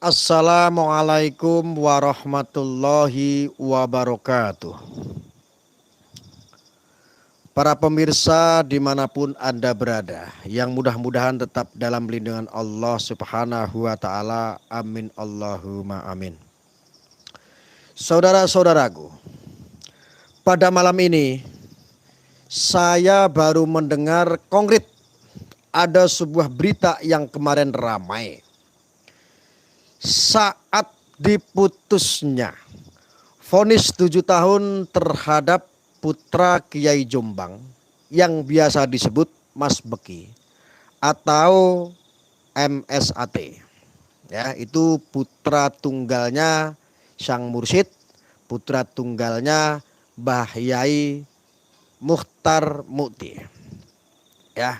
Assalamualaikum warahmatullahi wabarakatuh. Para pemirsa dimanapun Anda berada, yang mudah-mudahan tetap dalam lindungan Allah Subhanahu wa Ta'ala. Amin Allahumma amin. Saudara-saudaraku, pada malam ini saya baru mendengar konkret ada sebuah berita yang kemarin ramai. Saat diputusnya vonis 7 tahun terhadap putra Kiai Jombang yang biasa disebut Mas Beki atau MSAT. Ya, itu putra tunggalnya Sang Mursyid, putra tunggalnya Mbah Yai Mukhtar Mukti. Ya.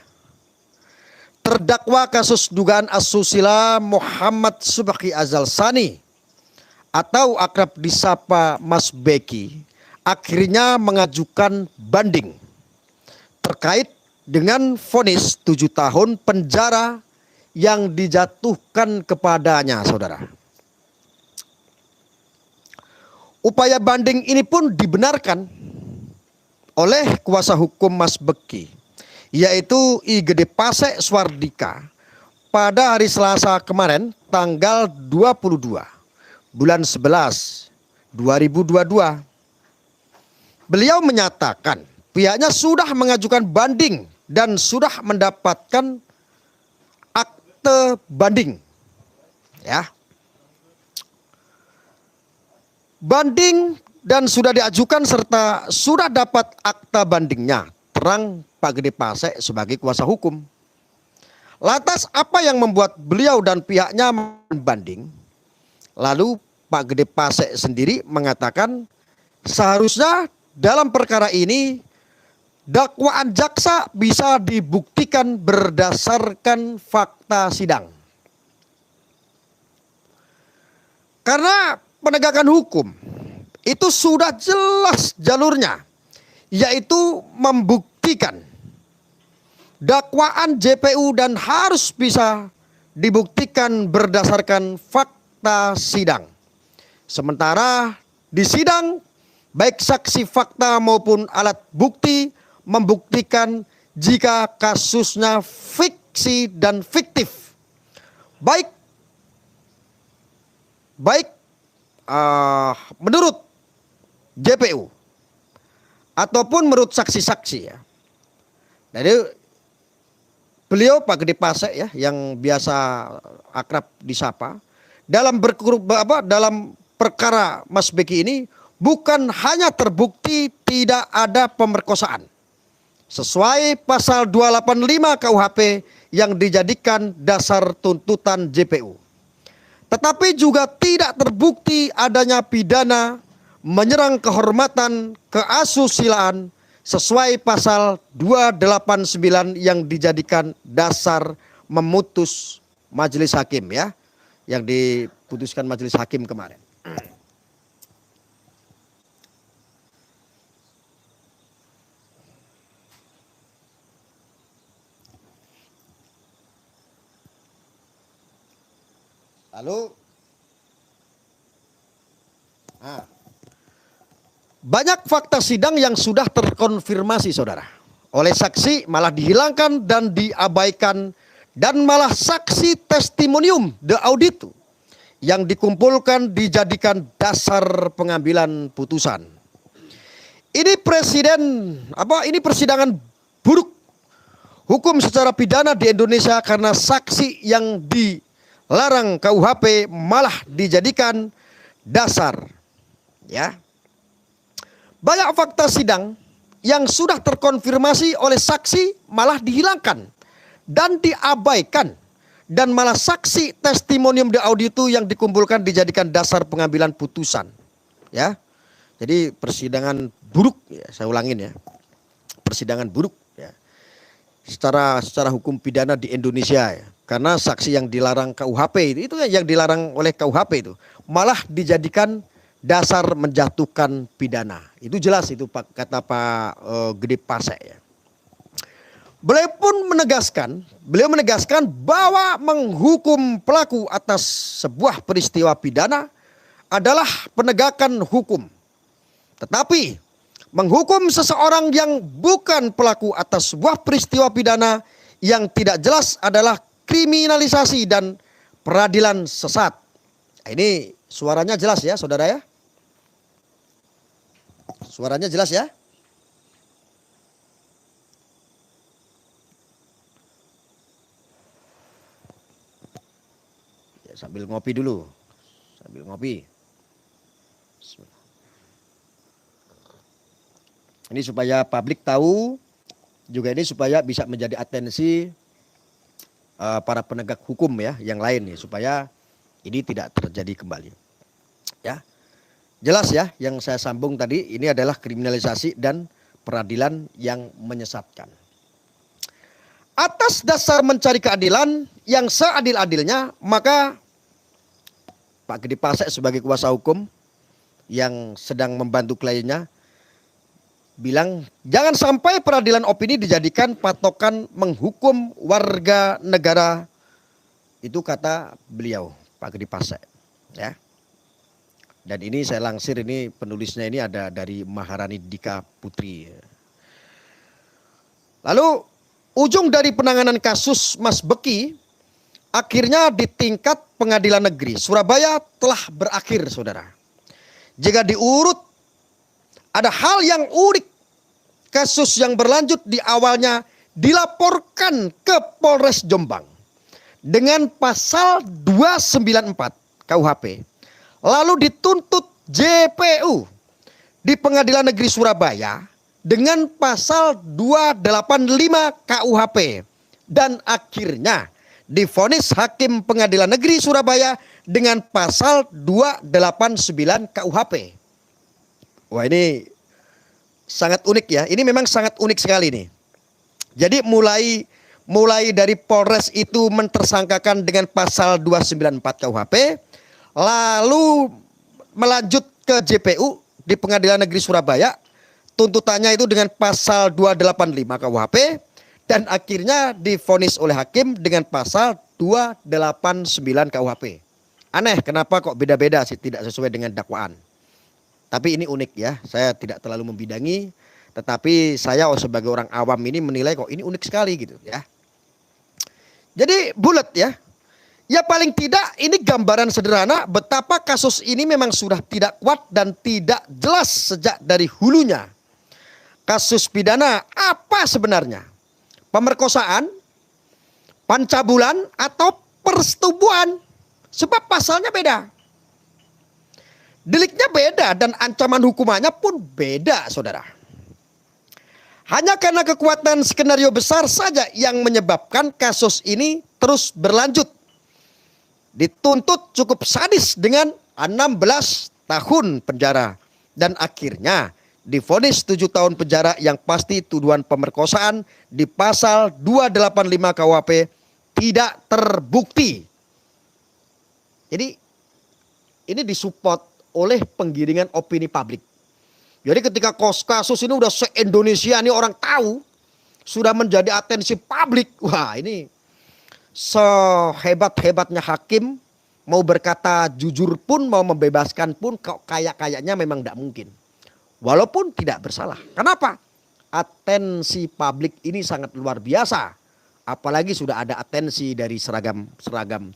Terdakwa kasus dugaan asusila Muhammad Subaki Azal Sani atau akrab disapa Mas Beki akhirnya mengajukan banding terkait dengan vonis 7 tahun penjara yang dijatuhkan kepadanya, saudara. Upaya banding ini pun dibenarkan oleh kuasa hukum Mas Beki, yaitu I Gede Pasek Swardika, pada hari Selasa kemarin tanggal 22 bulan 11 2022. Beliau menyatakan pihaknya sudah mengajukan banding dan sudah mendapatkan akte banding. Ya. Banding dan sudah diajukan serta sudah dapat akta bandingnya, terang Pak Gede Pasek sebagai kuasa hukum. Lantas apa yang membuat beliau dan pihaknya membanding? Lalu Pak Gede Pasek sendiri mengatakan seharusnya dalam perkara ini dakwaan jaksa bisa dibuktikan berdasarkan fakta sidang. Karena penegakan hukum itu sudah jelas jalurnya, yaitu membuktikan dakwaan JPU dan harus bisa dibuktikan berdasarkan fakta sidang. Sementara di sidang baik saksi fakta maupun alat bukti membuktikan jika kasusnya fiksi dan fiktif. Baik menurut JPU ataupun menurut saksi-saksi, ya. Jadi beliau Pak Gede Pasek, ya, yang biasa akrab disapa, dalam dalam perkara Mas Beki ini bukan hanya terbukti tidak ada pemerkosaan sesuai pasal 285 KUHP yang dijadikan dasar tuntutan JPU, tetapi juga tidak terbukti adanya pidana menyerang kehormatan keasusilaan sesuai pasal 289 yang dijadikan dasar memutus majelis hakim, ya, yang diputuskan majelis hakim kemarin. Lalu banyak fakta sidang yang sudah terkonfirmasi, saudara, oleh saksi malah dihilangkan dan diabaikan, dan malah saksi testimonium de auditu yang dikumpulkan dijadikan dasar pengambilan putusan. Ini persidangan buruk hukum secara pidana di Indonesia karena saksi yang dilarang KUHP malah dijadikan dasar, ya. Banyak fakta sidang yang sudah terkonfirmasi oleh saksi malah dihilangkan dan diabaikan, dan malah saksi testimonium de auditu yang dikumpulkan dijadikan dasar pengambilan putusan, ya. Jadi persidangan buruk, ya, saya ulangin, ya. Persidangan buruk, ya, secara hukum pidana di Indonesia, ya. Karena saksi yang dilarang KUHP itu yang dilarang oleh KUHP itu malah dijadikan dasar menjatuhkan pidana. Itu jelas itu, kata Pak Gede Pasek, ya. Beliau menegaskan bahwa menghukum pelaku atas sebuah peristiwa pidana adalah penegakan hukum. Tetapi menghukum seseorang yang bukan pelaku atas sebuah peristiwa pidana yang tidak jelas adalah kriminalisasi dan peradilan sesat. Nah, ini suaranya jelas ya saudara ya? Suaranya jelas ya? Sambil ngopi dulu. Sambil ngopi. Ini supaya publik tahu, juga ini supaya bisa menjadi atensi para penegak hukum ya yang lain nih, supaya ini tidak terjadi kembali. Ya. Jelas ya yang saya sambung tadi, ini adalah kriminalisasi dan peradilan yang menyesatkan. Atas dasar mencari keadilan yang seadil-adilnya, maka Pak Gede Pasek sebagai kuasa hukum yang sedang membantu kliennya bilang jangan sampai peradilan opini dijadikan patokan menghukum warga negara. Itu kata beliau Pak Gede Pasek ya. Dan ini saya langsir, ini penulisnya ini ada dari Maharani Dika Putri. Lalu ujung dari penanganan kasus Mas Beki akhirnya di tingkat Pengadilan Negeri Surabaya telah berakhir saudara. Jika diurut ada hal yang unik. Kasus yang berlanjut di awalnya dilaporkan ke Polres Jombang dengan pasal 294 KUHP. Lalu dituntut JPU di Pengadilan Negeri Surabaya dengan pasal 285 KUHP. Dan akhirnya divonis Hakim Pengadilan Negeri Surabaya dengan pasal 289 KUHP. Wah, ini sangat unik ya. Ini memang sangat unik sekali nih. Jadi mulai dari Polres itu mentersangkakan dengan pasal 294 KUHP, lalu melanjut ke JPU di Pengadilan Negeri Surabaya, tuntutannya itu dengan pasal 285 KUHP, dan akhirnya divonis oleh hakim dengan pasal 289 KUHP. Aneh, kenapa kok beda-beda sih, tidak sesuai dengan dakwaan. Tapi ini unik ya, saya tidak terlalu membidangi, tetapi saya sebagai orang awam ini menilai kok ini unik sekali gitu ya. Jadi bulat ya. Ya paling tidak ini gambaran sederhana betapa kasus ini memang sudah tidak kuat dan tidak jelas sejak dari hulunya. Kasus pidana apa sebenarnya? Pemerkosaan, pancabulan atau persetubuhan? Sebab pasalnya beda. Deliknya beda dan ancaman hukumannya pun beda saudara. Hanya karena kekuatan skenario besar saja yang menyebabkan kasus ini terus berlanjut. Dituntut cukup sadis dengan 16 tahun penjara. Dan akhirnya divonis 7 tahun penjara yang pasti tuduhan pemerkosaan di pasal 285 KUHP tidak terbukti. Jadi ini disupport oleh penggiringan opini publik. Jadi ketika kasus ini udah se-Indonesia ini orang tahu, sudah menjadi atensi publik. Wah, ini sehebat-hebatnya hakim mau berkata jujur pun, mau membebaskan pun kayaknya memang tidak mungkin. Walaupun tidak bersalah. Kenapa? Atensi publik ini sangat luar biasa. Apalagi sudah ada atensi dari seragam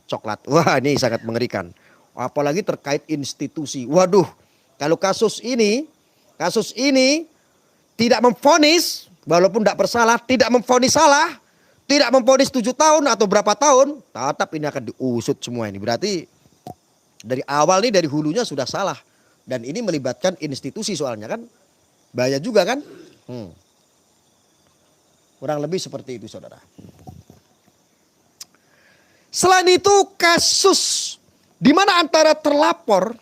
coklat. Wah, ini sangat mengerikan. Apalagi terkait institusi. Waduh, kalau kasus ini tidak memvonis, walaupun tidak bersalah, tidak memvonis salah, tidak memvonis 7 tahun atau berapa tahun, tetap ini akan diusut semua ini. Berarti dari awal nih, dari hulunya sudah salah. Dan ini melibatkan institusi soalnya kan. Bahaya juga kan. Kurang lebih seperti itu saudara. Selain itu kasus di mana antara terlapor,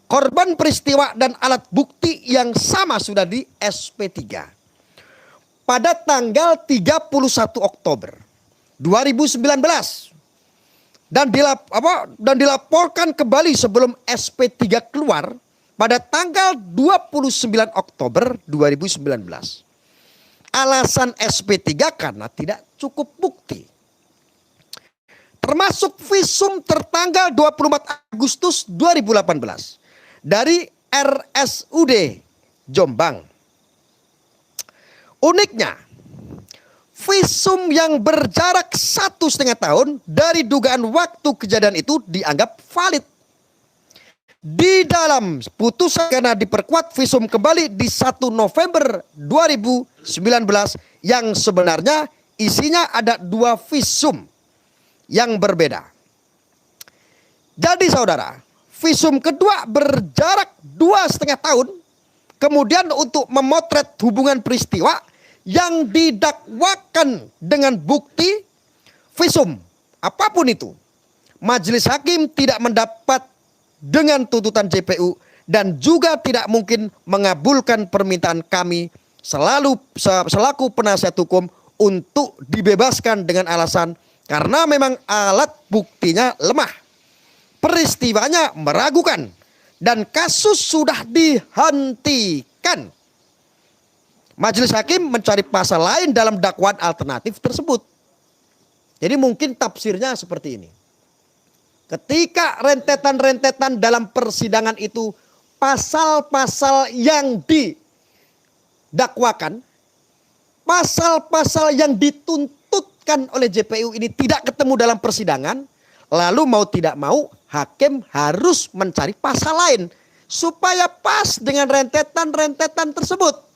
korban peristiwa dan alat bukti yang sama sudah di SP3. Pada tanggal 31 Oktober 2019 dan dilaporkan kembali sebelum SP3 keluar pada tanggal 29 Oktober 2019. alasan SP3 karena tidak cukup bukti. Termasuk visum tertanggal 24 Agustus 2018 dari RSUD Jombang. Uniknya, visum yang berjarak 1,5 tahun dari dugaan waktu kejadian itu dianggap valid. Di dalam putusan karena diperkuat visum kembali di 1 November 2019 yang sebenarnya isinya ada 2 visum yang berbeda. Jadi saudara, visum kedua berjarak 2,5 tahun. Kemudian untuk memotret hubungan peristiwa yang didakwakan dengan bukti visum apapun itu, majelis hakim tidak mendapat dengan tuntutan JPU dan juga tidak mungkin mengabulkan permintaan kami selaku penasihat hukum untuk dibebaskan dengan alasan karena memang alat buktinya lemah, peristiwanya meragukan, dan kasus sudah dihentikan. Majelis hakim mencari pasal lain dalam dakwaan alternatif tersebut. Jadi mungkin tafsirnya seperti ini. Ketika rentetan-rentetan dalam persidangan itu pasal-pasal yang didakwakan, pasal-pasal yang dituntutkan oleh JPU ini tidak ketemu dalam persidangan, lalu mau tidak mau hakim harus mencari pasal lain supaya pas dengan rentetan-rentetan tersebut.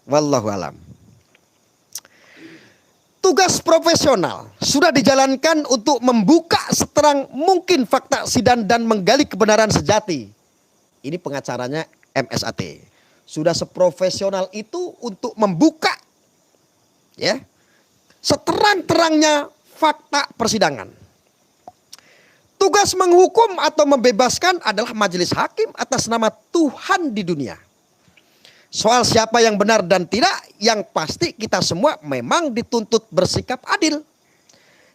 Wallahu alam. Tugas profesional sudah dijalankan untuk membuka seterang mungkin fakta sidang dan menggali kebenaran sejati. Ini pengacaranya MSAT. Sudah seprofesional itu untuk membuka ya seterang-terangnya fakta persidangan. Tugas menghukum atau membebaskan adalah majelis hakim atas nama Tuhan di dunia. Soal siapa yang benar dan tidak, yang pasti kita semua memang dituntut bersikap adil.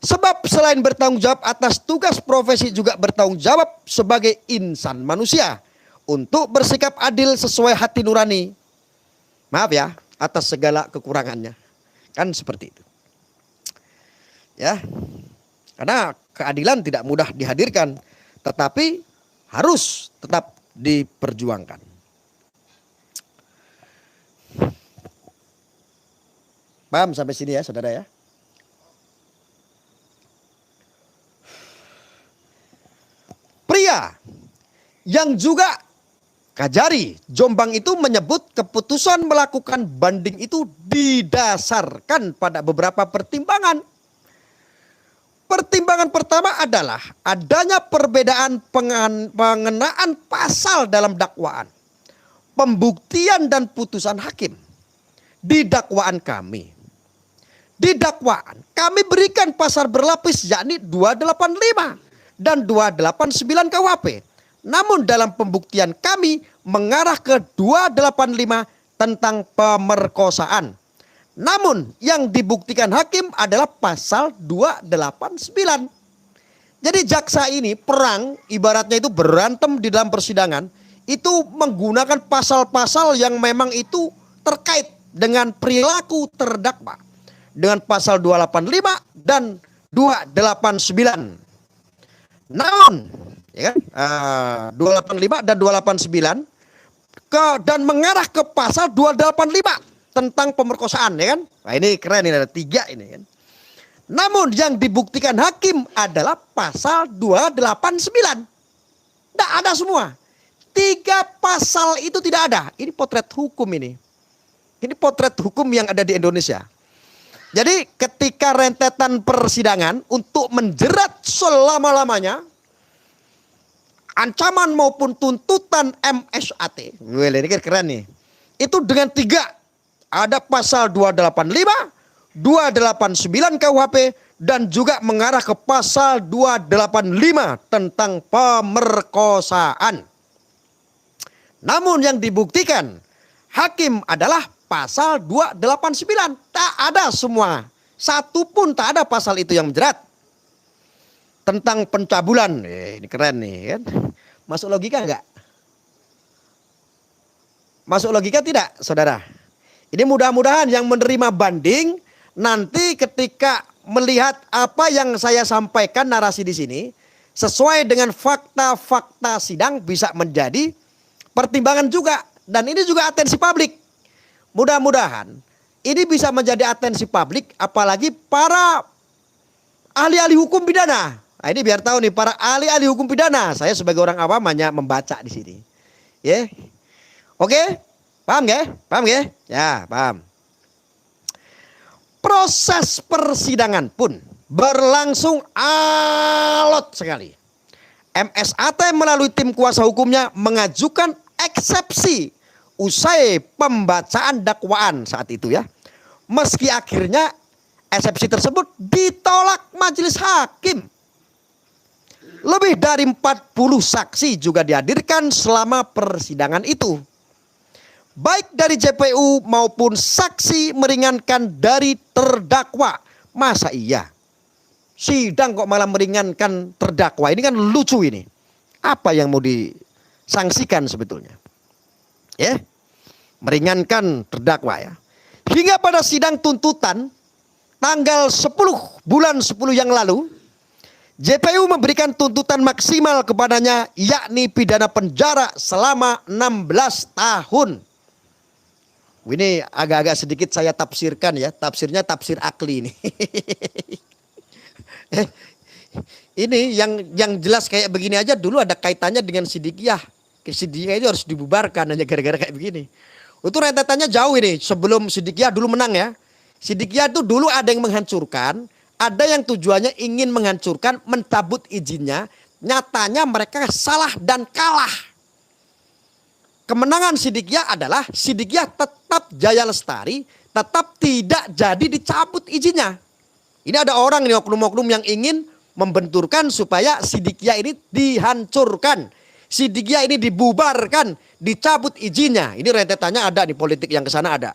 Sebab selain bertanggung jawab atas tugas profesi juga bertanggung jawab sebagai insan manusia untuk bersikap adil sesuai hati nurani. Maaf ya, atas segala kekurangannya. Kan seperti itu. Ya. Karena keadilan tidak mudah dihadirkan, tetapi harus tetap diperjuangkan. Paham sampai sini ya saudara ya? Pria yang juga Kajari Jombang itu menyebut keputusan melakukan banding itu didasarkan pada beberapa pertimbangan. Pertimbangan pertama adalah adanya perbedaan pengenaan pasal dalam dakwaan, pembuktian dan putusan hakim. Di dakwaan kami. Di dakwaan kami berikan pasal berlapis yakni 285 dan 289 KUHP. Namun dalam pembuktian kami mengarah ke 285 tentang pemerkosaan. Namun yang dibuktikan hakim adalah pasal 289. Jadi jaksa ini perang, ibaratnya itu berantem di dalam persidangan, itu menggunakan pasal-pasal yang memang itu terkait dengan perilaku terdakwa. Dengan pasal 285 dan 289. Namun, ya kan, 285 dan 289 dan mengarah ke pasal 285 tentang pemerkosaan, ya kan? Nah, ini keren, ini ada 3 ini kan. Namun yang dibuktikan hakim adalah pasal 289. Tidak ada semua. 3 pasal itu tidak ada. Ini potret hukum ini. Ini potret hukum yang ada di Indonesia. Jadi ketika rentetan persidangan untuk menjerat selama-lamanya ancaman maupun tuntutan MSAT. Ini kan keren nih. Itu dengan 3. Ada pasal 285, 289 KUHP dan juga mengarah ke pasal 285 tentang pemerkosaan. Namun yang dibuktikan hakim adalah pasal 289. Tak ada semua. Satu pun tak ada pasal itu yang menjerat. Tentang pencabulan. Ini keren nih kan. Masuk logika enggak? Masuk logika tidak, saudara? Ini mudah-mudahan yang menerima banding nanti ketika melihat apa yang saya sampaikan narasi di sini sesuai dengan fakta-fakta sidang bisa menjadi pertimbangan juga. Dan ini juga atensi publik. Mudah-mudahan ini bisa menjadi atensi publik apalagi para ahli-ahli hukum pidana. Nah, ini biar tahu nih para ahli-ahli hukum pidana. Saya sebagai orang awam hanya membaca di sini. Ya. Oke? Paham ya? Paham ya? Ya, paham. Proses persidangan pun berlangsung alot sekali. MSAT melalui tim kuasa hukumnya mengajukan eksepsi usai pembacaan dakwaan saat itu ya. Meski akhirnya eksepsi tersebut ditolak majelis hakim. Lebih dari 40 saksi juga dihadirkan selama persidangan itu. Baik dari JPU maupun saksi meringankan dari terdakwa. Masa iya? Sidang kok malah meringankan terdakwa? Ini kan lucu ini. Apa yang mau disangsikan sebetulnya? Ya, meringankan terdakwa ya. Hingga pada sidang tuntutan tanggal 10 bulan 10 yang lalu, JPU memberikan tuntutan maksimal kepadanya yakni pidana penjara selama 16 tahun. Ini agak-agak sedikit saya tafsirkan ya. Tafsirnya tafsir akli ini. Ini yang jelas kayak begini aja dulu ada kaitannya dengan Sidikiyah. Sidikiyah itu harus dibubarkan hanya gara-gara kayak begini. Itu rentetannya jauh ini. Sebelum Sidikiyah dulu menang ya. Sidikiyah itu dulu ada yang menghancurkan. Ada yang tujuannya ingin menghancurkan, mencabut izinnya. Nyatanya mereka salah dan kalah. Kemenangan Sidikiyah adalah Sidikiyah tetap jaya lestari, tetap tidak jadi dicabut izinnya. Ini ada orang ini oknum-oknum yang ingin membenturkan supaya Sidikiyah ini dihancurkan. Sidikiyah ini dibubarkan, dicabut izinnya. Ini rentetannya ada di politik yang kesana ada.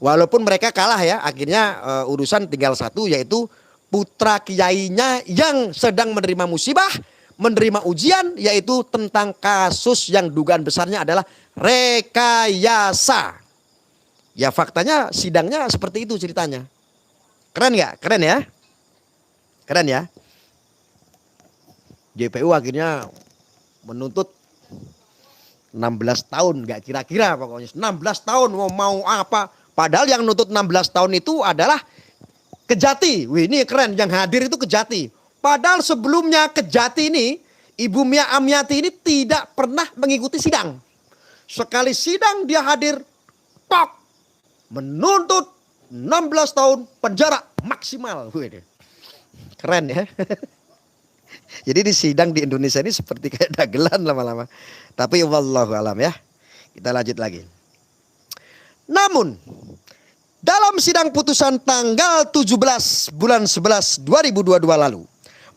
Walaupun mereka kalah ya, akhirnya urusan tinggal satu yaitu putra kiainya yang sedang menerima musibah, menerima ujian yaitu tentang kasus yang dugaan besarnya adalah rekayasa. Ya faktanya sidangnya seperti itu ceritanya. Keren nggak? Keren ya? Keren ya? JPU akhirnya menuntut 16 tahun. Nggak kira-kira pokoknya. 16 tahun mau apa. Padahal yang nuntut 16 tahun itu adalah Kejati. Wih ini keren. Yang hadir itu Kejati. Padahal sebelumnya Kejati ini, Ibu Mia Amiati ini tidak pernah mengikuti sidang. Sekali sidang dia hadir, tok, menuntut 16 tahun penjara maksimal. Wih, keren ya. Jadi di sidang di Indonesia ini seperti kayak dagelan lama-lama. Tapi wallahu alam ya. Kita lanjut lagi. Namun dalam sidang putusan tanggal 17 bulan 11 2022 lalu,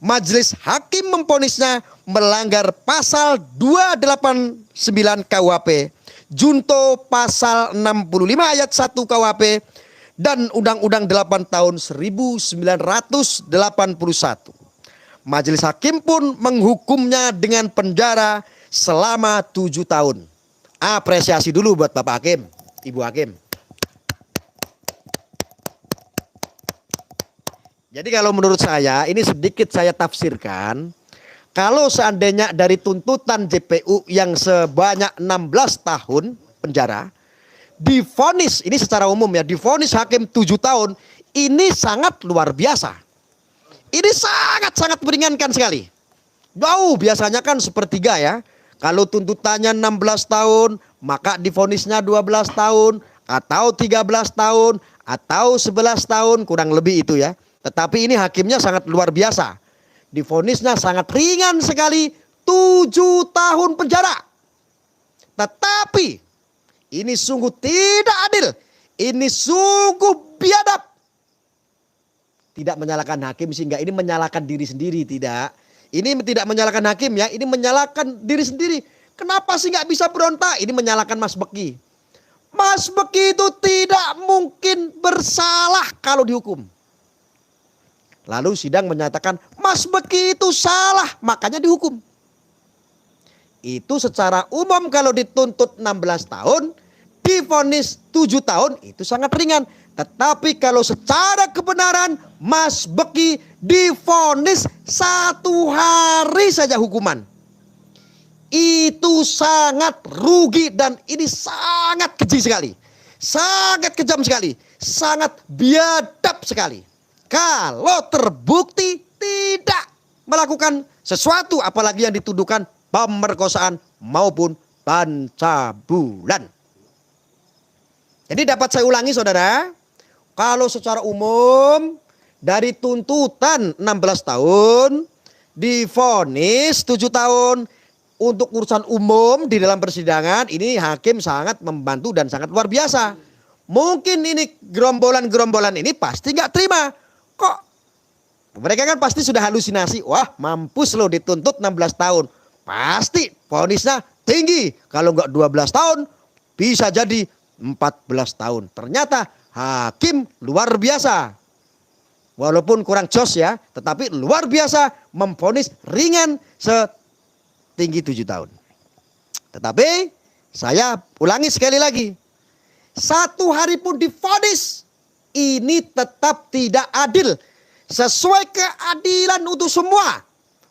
majelis hakim memvonisnya melanggar pasal 289 KUHP, junto pasal 65 ayat 1 KUHP dan Undang-Undang 8 tahun 1981. Majelis hakim pun menghukumnya dengan penjara selama 7 tahun. Apresiasi dulu buat Bapak Hakim, Ibu Hakim. Jadi kalau menurut saya ini sedikit saya tafsirkan. Kalau seandainya dari tuntutan JPU yang sebanyak 16 tahun penjara, divonis, ini secara umum ya, divonis hakim 7 tahun, ini sangat luar biasa. Ini sangat-sangat meringankan sekali. Jauh biasanya kan sepertiga ya. Kalau tuntutannya 16 tahun, maka divonisnya 12 tahun, atau 13 tahun, atau 11 tahun, kurang lebih itu ya. Tetapi ini hakimnya sangat luar biasa. Divonisnya sangat ringan sekali, 7 tahun penjara. Tetapi ini sungguh tidak adil. Ini sungguh biadab. Tidak menyalahkan hakim sehingga ini menyalahkan diri sendiri, tidak. Ini tidak menyalahkan hakim ya, ini menyalahkan diri sendiri. Kenapa sih nggak bisa berontak? Ini menyalahkan Mas Beki. Mas Beki itu tidak mungkin bersalah kalau dihukum. Lalu sidang menyatakan Mas Beki itu salah, makanya dihukum. Itu secara umum kalau dituntut 16 tahun, divonis 7 tahun itu sangat ringan. Tetapi kalau secara kebenaran Mas Beki divonis 1 hari saja hukuman, itu sangat rugi dan ini sangat keji sekali. Sangat kejam sekali. Sangat biadab sekali. Kalau terbukti tidak melakukan sesuatu apalagi yang dituduhkan pemerkosaan maupun pencabulan. Jadi dapat saya ulangi saudara, kalau secara umum dari tuntutan 16 tahun divonis 7 tahun untuk urusan umum di dalam persidangan, ini hakim sangat membantu dan sangat luar biasa. Mungkin ini gerombolan-gerombolan ini pasti nggak terima. Kok mereka kan pasti sudah halusinasi. Wah, mampus lo dituntut 16 tahun. Pasti vonisnya tinggi. Kalau nggak 12 tahun bisa jadi 14 tahun. Ternyata hakim luar biasa. Walaupun kurang jos ya, tetapi luar biasa memvonis ringan setinggi 7 tahun. Tetapi saya ulangi sekali lagi. 1 hari pun divonis, ini tetap tidak adil. Sesuai keadilan untuk semua.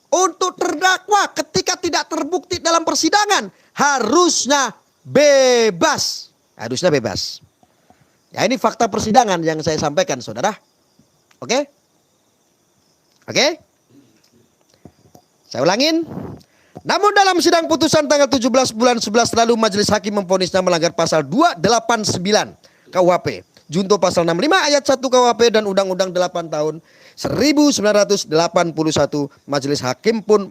Untuk terdakwa ketika tidak terbukti dalam persidangan harusnya bebas. Harusnya bebas. Ya, ini fakta persidangan yang saya sampaikan saudara. Oke? Oke? Saya ulangin. Namun dalam sidang putusan tanggal 17 bulan 11 lalu majelis hakim memvonisnya melanggar pasal 289 KUHP. Junto pasal 65 ayat 1 KUHP dan Undang-Undang 8 tahun 1981. Majelis hakim pun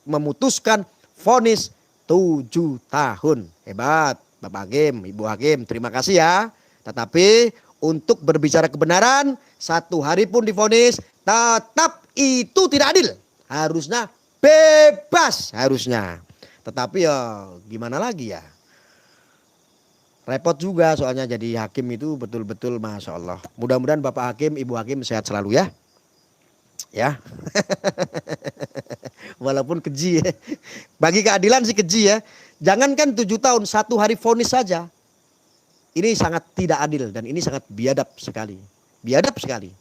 memutuskan vonis 7 tahun. Hebat Bapak Hakim, Ibu Hakim, terima kasih ya. Tetapi untuk berbicara kebenaran, 1 hari pun divonis, tetap itu tidak adil. Harusnya bebas harusnya. Tetapi ya gimana lagi ya. Repot juga soalnya jadi hakim itu betul-betul Masya Allah. Mudah-mudahan Bapak Hakim, Ibu Hakim sehat selalu ya. Ya. Walaupun keji ya. Bagi keadilan sih keji ya. Jangankan 7 tahun, 1 hari vonis saja. Ini sangat tidak adil dan ini sangat biadab sekali. Biadab sekali.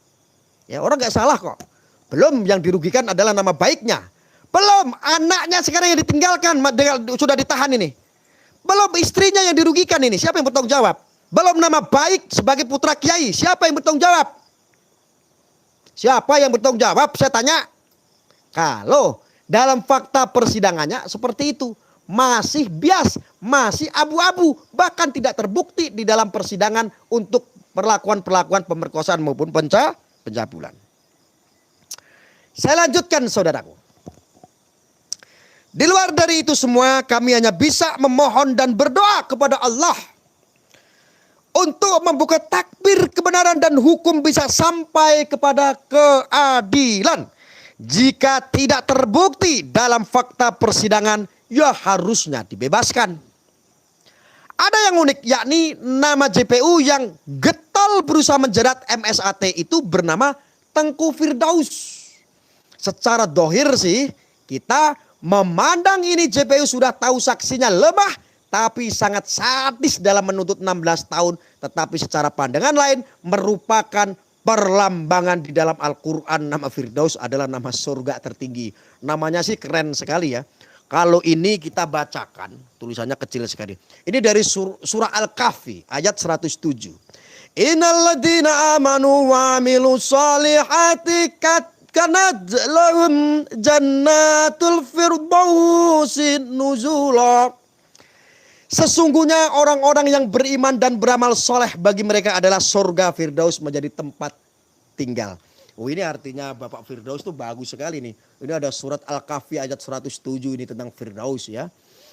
Ya, orang nggak salah kok. Belum yang dirugikan adalah nama baiknya. Belum anaknya sekarang yang ditinggalkan sudah ditahan ini. Belum istrinya yang dirugikan ini. Siapa yang bertanggung jawab? Belum nama baik sebagai putra kiai. Siapa yang bertanggung jawab? Siapa yang bertanggung jawab? Saya tanya. Kalau dalam fakta persidangannya seperti itu. Masih bias, masih abu-abu. Bahkan tidak terbukti di dalam persidangan untuk perlakuan-perlakuan pemerkosaan maupun pencabulan. Saya lanjutkan saudaraku. Di luar dari itu semua kami hanya bisa memohon dan berdoa kepada Allah. Untuk membuka takbir kebenaran dan hukum bisa sampai kepada keadilan. Jika tidak terbukti dalam fakta persidangan, ya harusnya dibebaskan. Ada yang unik yakni nama JPU yang getol berusaha menjerat MSAT itu bernama Tengku Firdaus. Secara dohir sih kita memandang ini JPU sudah tahu saksinya lemah tapi sangat sadis dalam menuntut 16 tahun. Tetapi secara pandangan lain merupakan perlambangan di dalam Al-Quran. Nama Firdaus adalah nama surga tertinggi. Namanya sih keren sekali ya. Kalau ini kita bacakan, tulisannya kecil sekali. Ini dari surah Al-Kahfi ayat 107. Innalladzina amanu wa amilus solihati kanat lahum jannatul firdausi nuzula. Sesungguhnya orang-orang yang beriman dan beramal soleh bagi mereka adalah surga Firdaus menjadi tempat tinggal. Oh, ini artinya Bapak Firdaus itu bagus sekali nih. Ini ada surat Al-Kahfi ayat 107 ini tentang Firdaus ya.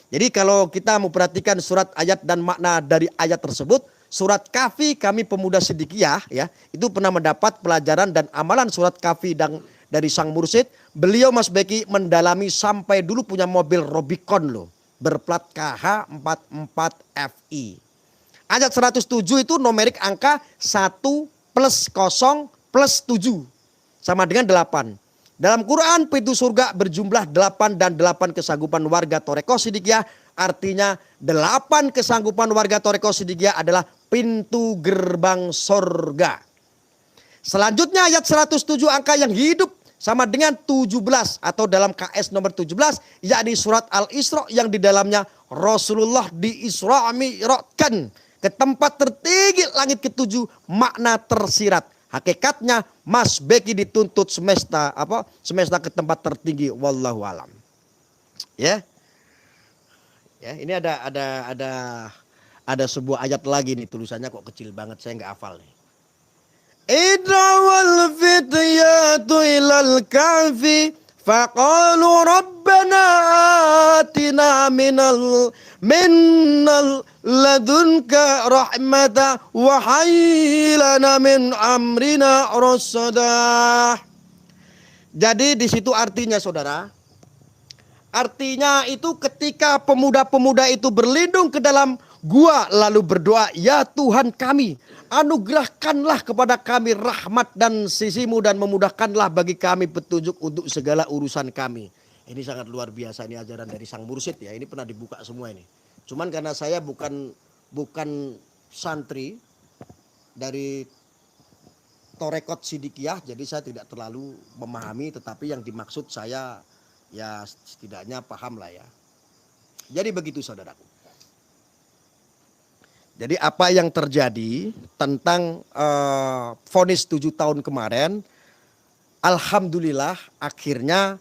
Jadi kalau kita mau perhatikan surat ayat dan makna dari ayat tersebut, surat Kahfi kami pemuda Siddiqiyah ya, itu pernah mendapat pelajaran dan amalan surat Kahfi dan dari sang mursyid. Beliau Mas Beki mendalami sampai dulu punya mobil Robicon loh, berplat KH44FI. Ayat 107 itu numerik angka 1 plus 0 plus 7 sama dengan 8. Dalam Quran pintu surga berjumlah 8 dan 8 kesanggupan warga Toreko Siddiqiyah Artinya 8 kesanggupan warga Thariqah Siddiqiyah adalah pintu gerbang sorga. Selanjutnya ayat 107 angka yang hidup sama dengan 17 atau dalam KS nomor 17 yakni surat Al-Isra yang di dalamnya Rasulullah di-Isra Mi'rajkan ke tempat tertinggi langit ke-7, makna tersirat. Hakikatnya Mas Beki dituntut semesta ke tempat tertinggi, wallahu alam. Ya. Ya, ini ada sebuah ayat lagi nih, tulisannya kok kecil banget, saya nggak hafal nih. Idawal fityatu ilal kahfi faqalu rabbana atina minal ladunka rahmata wa haylana min amrina rasada. Jadi di situ artinya saudara, artinya itu ketika pemuda-pemuda itu berlindung ke dalam gua lalu berdoa, ya Tuhan kami, anugerahkanlah kepada kami rahmat dan sisimu dan memudahkanlah bagi kami petunjuk untuk segala urusan kami. Ini sangat luar biasa, ini ajaran dari sang mursyid ya. Ini pernah dibuka semua ini. Cuman karena saya bukan santri dari Thariqah Siddiqiyah, jadi saya tidak terlalu memahami, tetapi yang dimaksud saya ya setidaknya paham lah ya. Jadi begitu saudaraku. Jadi apa yang terjadi tentang vonis 7 tahun kemarin, alhamdulillah akhirnya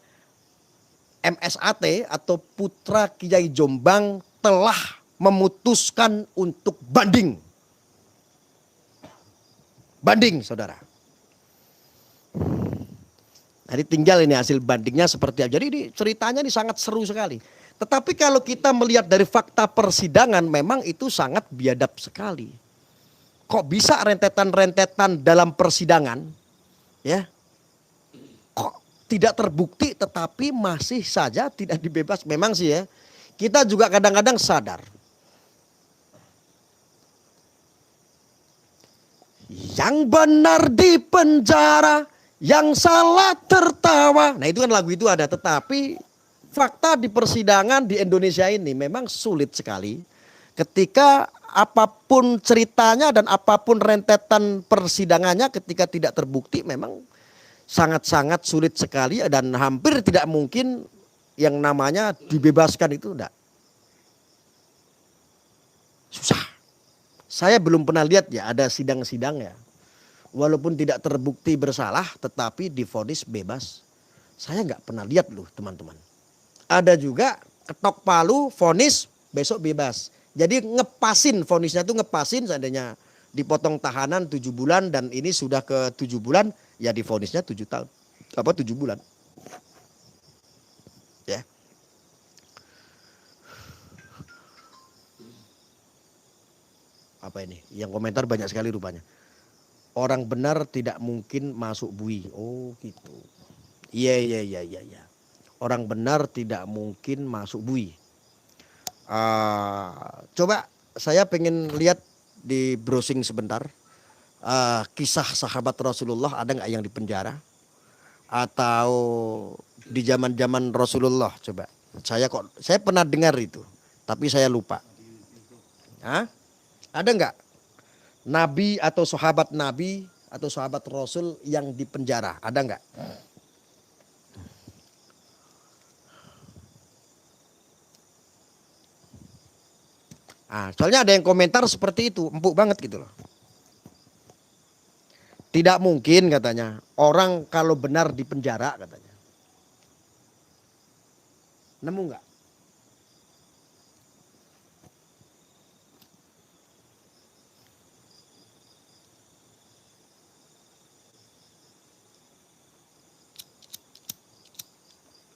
MSAT atau Putra Kiai Jombang telah memutuskan untuk banding. Banding saudara. Jadi tinggal ini hasil bandingnya seperti apa. Jadi ini ceritanya ini sangat seru sekali. Tetapi kalau kita melihat dari fakta persidangan memang itu sangat biadab sekali. Kok bisa rentetan-rentetan dalam persidangan ya? Kok tidak terbukti tetapi masih saja tidak dibebas. Memang sih ya. Kita juga kadang-kadang sadar. Yang benar di penjara, yang salah tertawa. Nah itu kan lagu itu ada, tetapi fakta di persidangan di Indonesia ini memang sulit sekali. Ketika apapun ceritanya dan apapun rentetan persidangannya ketika tidak terbukti memang sangat-sangat sulit sekali dan hampir tidak mungkin yang namanya dibebaskan itu enggak. Susah. Saya belum pernah lihat ya ada sidang-sidang ya. Walaupun tidak terbukti bersalah tetapi divonis bebas. Saya nggak pernah lihat loh teman-teman. Ada juga ketok palu vonis besok bebas. Jadi ngepasin vonisnya tuh ngepasin seandainya dipotong tahanan 7 bulan dan ini sudah ke 7 bulan ya divonisnya 7 tahun. 7 bulan. Ya. Apa ini? Yang komentar banyak sekali rupanya. Orang benar tidak mungkin masuk bui. Oh gitu. Iya. Orang benar tidak mungkin masuk bui. Coba saya pengen lihat di browsing sebentar. Kisah sahabat Rasulullah ada nggak yang di penjara? Atau di zaman-zaman Rasulullah coba. Saya pernah dengar itu. Tapi saya lupa. Hah? Ada nggak nabi atau sahabat nabi atau sahabat Rasul yang di penjara? Ada nggak? Soalnya ada yang komentar seperti itu, empuk banget gitu loh. Tidak mungkin katanya orang kalau benar di penjara katanya. Nemu nggak?